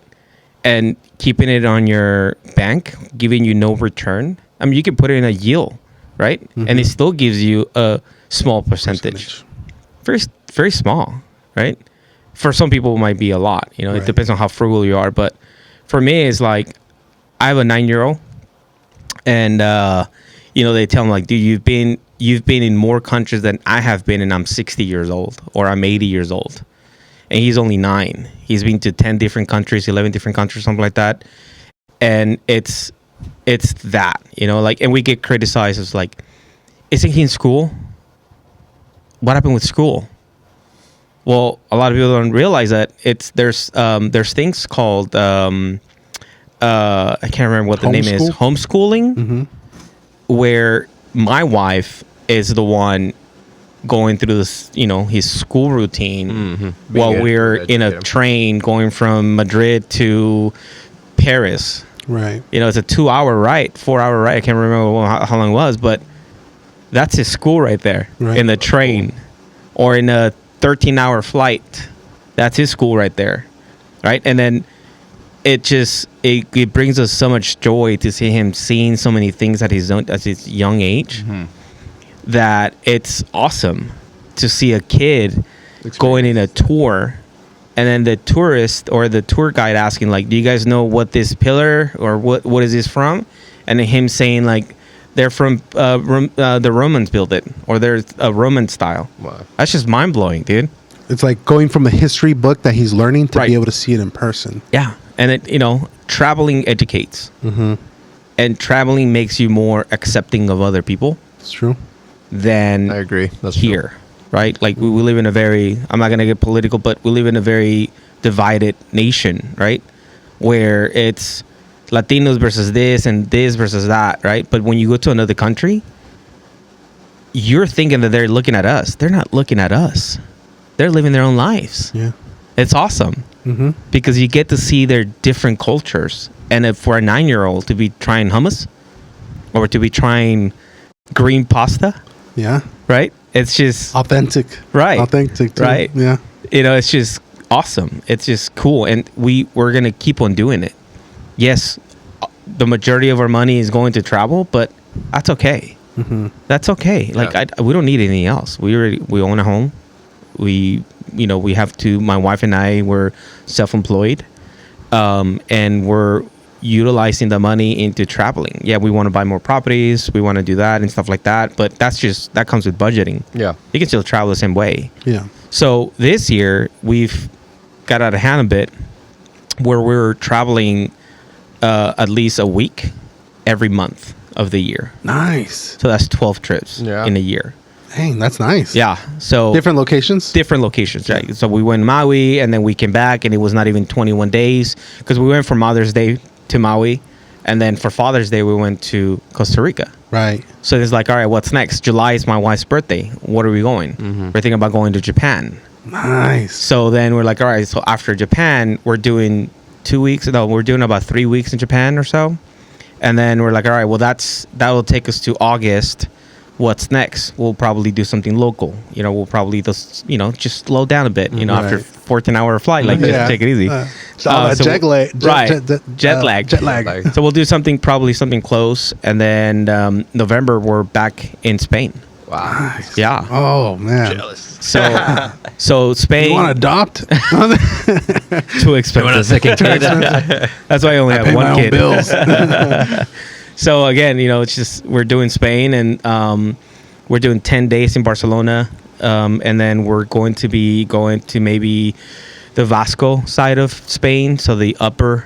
and keeping it on your bank, giving you no return, I mean, you can put it in a yield, right? And it still gives you a small percentage. Very, very small, right? For some people, it might be a lot. You know, Right. it depends on how frugal you are. But for me, it's like I have a 9-year-old, and you know, they tell him like, dude, you've been in more countries than I have been, and I'm 60 years old, or I'm 80 years old. And he's only 9. He's been to 10 different countries, 11 different countries, something like that. And it's that, you know, like, and we get criticized as like, isn't he in school? What happened with school? Well, a lot of people don't realize that there's things called I can't remember what the name is, homeschooling, where my wife is the one going through this, you know, his school routine while Being we're able to in a educate him. train going from Madrid to Paris. Right. You know, it's a 2-hour ride, 4-hour ride. I can't remember how long it was, but that's his school right there, Right. in the train, or in a 13-hour flight. That's his school right there, right? And then it brings us so much joy to see him seeing so many things at his young age, that it's awesome to see a kid going in a tour, and then the tourist or the tour guide asking like, do you guys know what this pillar or what is this from? And then him saying like, they're from the Romans built it, or there's a Roman style. Wow. That's just mind-blowing, dude. It's like going from a history book that he's learning to Right. be able to see it in person. Yeah, and it, you know, traveling educates, and traveling makes you more accepting of other people It's true. than I agree. That's here, right? Like we live in a very, I'm not gonna get political, but we live in a very divided nation, right? Where it's Latinos versus this and this versus that, right? But when you go to another country, you're thinking that they're looking at us. They're not looking at us. They're living their own lives. Yeah. It's awesome because you get to see their different cultures. And if for a 9-year-old to be trying hummus or to be trying green pasta, Yeah. right? It's just Authentic. Right. Authentic. Too. Right. Yeah. you know, it's just awesome. It's just cool, and we're gonna keep on doing it. Yes, the majority of our money is going to travel, but that's okay. That's okay. Like we don't need anything else. We own a home. We have to. My wife and I were self-employed, and we're utilizing the money into traveling. Yeah, we want to buy more properties. We want to do that and stuff like that. But that comes with budgeting. Yeah. You can still travel the same way. Yeah. So this year we've got out of hand a bit, where we're traveling at least a week every month. of the year. Nice. So that's 12 trips Yeah. in a year. Dang, that's nice. Yeah. So Different locations? different locations, right? So we went Maui, and then we came back, and it was not even 21 days because we went for Mother's Day to Maui, and then for Father's Day we went to Costa Rica. Right. So it's like, all right, what's next? July is my wife's birthday. What are we going? We're thinking about going to Japan. Nice. So then we're like, all right, so after Japan, we're doing 2 weeks. No, we're doing about 3 weeks in Japan or so. And then we're like, all right, well, that will take us to August. What's next? We'll probably do something local. We'll probably just slow down a bit. After Right. 14-hour flight, like just take it easy. So jet lag. Jet lag. Jet lag. So we'll do something close, and then November we're back in Spain. Wow. Yeah. Oh, man. Jealous. So Spain. You want to adopt? Too expensive. You want a second kid? That's why I only have Pay my one own kid. bills. So again, it's just we're doing Spain, and we're doing 10 days in Barcelona, and then we're going to be going to maybe the Vasco side of Spain, so the upper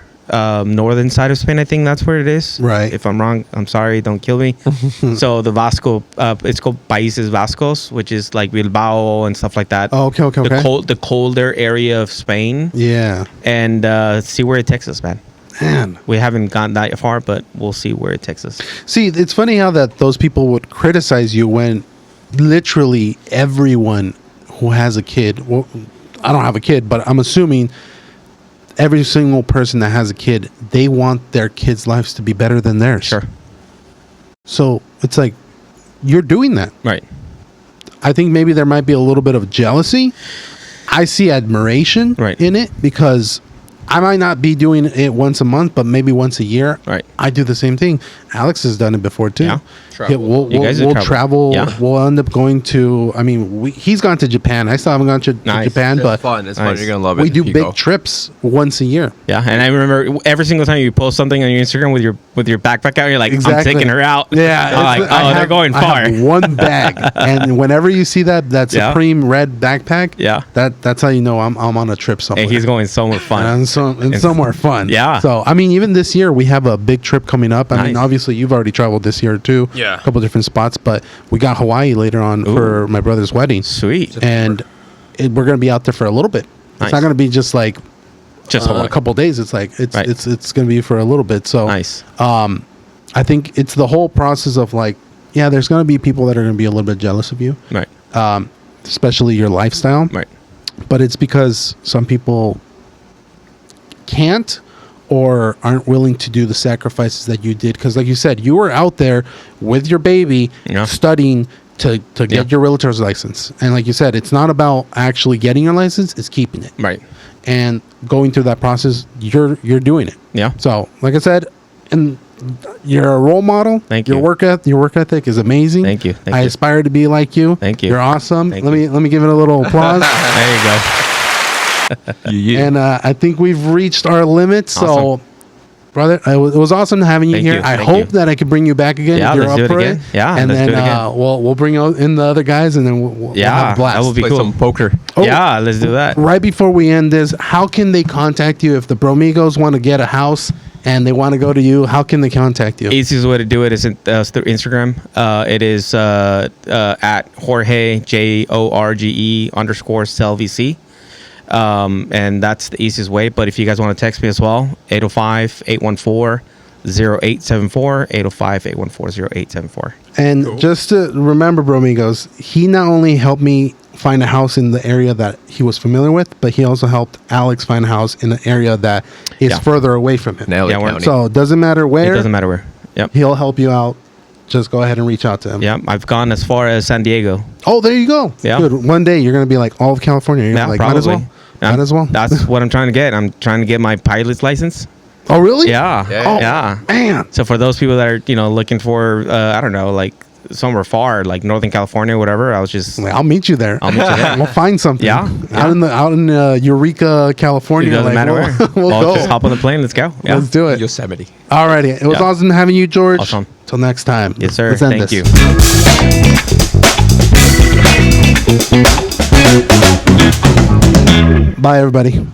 northern side of Spain. I think that's where it is. Right. If I'm wrong, I'm sorry. Don't kill me. So the Vasco, it's called Países Vascos, which is like Bilbao and stuff like that. Oh, okay. The colder area of Spain, Yeah. and see where it takes us, man. Man. We haven't gotten that far, but we'll see where it takes us. See, it's funny how that those people would criticize you when literally everyone who has a kid, well, I don't have a kid, but I'm assuming every single person that has a kid, they want their kids' lives to be better than theirs. Sure. So it's like, you're doing that. Right. I think maybe there might be a little bit of jealousy. I see admiration Right. in it because I might not be doing it once a month, but maybe once a year. Right. I do the same thing. Alex has done it before too. Yeah. Travel. You guys We'll have travel. traveled. Yeah. We'll end up going to. I mean, he's gone to Japan. I still haven't gone to Nice. Japan, It's but fun. It's fun. Nice. You're gonna love it. we do if you big go. trips once a year. Yeah, and I remember every single time you post something on your Instagram with your backpack out, you're like, Exactly. I'm taking her out. Yeah, I'm like, they're going I far. have one bag, and whenever you see that Yeah. Supreme red backpack, Yeah. that's how you know I'm on a trip somewhere. And he's going somewhere fun. And somewhere fun. Yeah. So I mean, even this year we have a big trip coming up. I mean, Nice. obviously you've already traveled this year too. Yeah. A couple different spots, but we got Hawaii later on for my brother's wedding. Sweet. And we're gonna be out there for a little bit. Nice. It's not gonna be just like Just a couple days. It's like it's Right. it's gonna be for a little bit. So Nice. I think it's the whole process of like, yeah, there's gonna be people that are gonna be a little bit jealous of you, Right. especially your lifestyle. Right. But it's because some people can't or aren't willing to do the sacrifices that you did. Because like you said, you were out there with your baby Yeah. studying to get Yeah. your realtor's license. And like you said, it's not about actually getting your license, it's keeping it. Right. And going through that process, you're doing it. Yeah. So like I said, and you're a role model. Thank your you. Your work ethic is amazing. Thank you. Thank I you. aspire to be like you. Thank you. You're awesome. Thank let you. me give it a little applause. There you go. Yeah. And I think we've reached our limit. So, Awesome. brother, it was awesome having you Thank here. you. I Thank hope you. that I can bring you back again. Yeah, if you're let's up do it for again. Yeah, and let's then do it again. we'll bring in the other guys, and then we'll have a Yeah, blast. that would be Play cool. some poker. Oh, Yeah, let's do that. Right before we end this, how can they contact you if the Bromigos want to get a house and they want to go to you? How can they contact you? Easiest way to do it is through Instagram. It is at Jorge JORGE_CellVC. And that's the easiest way. But if you guys want to text me as well, 805-814-0874, 805-814-0874. And just to remember, Bromigos, he not only helped me find a house in the area that he was familiar with, but he also helped Alex find a house in an area that is Yeah. further away from him. Nail it, Yeah, we're- County. So it doesn't matter where. It doesn't matter where. Yep. He'll help you out. Just go ahead and reach out to him. Yep. I've gone as far as San Diego. Oh, there you go. Yeah. Dude, one day you're going to be like all of California. You're Yeah, like, probably. might as well. Might as well. That's what I'm trying to get. I'm trying to get my pilot's license. Oh, really? Yeah. Yeah. Oh, Yeah. man. So for those people that are, looking for, I don't know, like somewhere far, like Northern California, whatever, I was just, I'll meet you there. I'll meet you there. We'll find something. Yeah, Out in Eureka, California. It doesn't matter where. We'll go. Just hop on the plane. Let's go. Yeah. Let's do it. Yosemite. Alrighty. It was Yeah. awesome having you, George. Awesome. Till next time. Yes, sir. Let's end Thank this. you. Bye, everybody.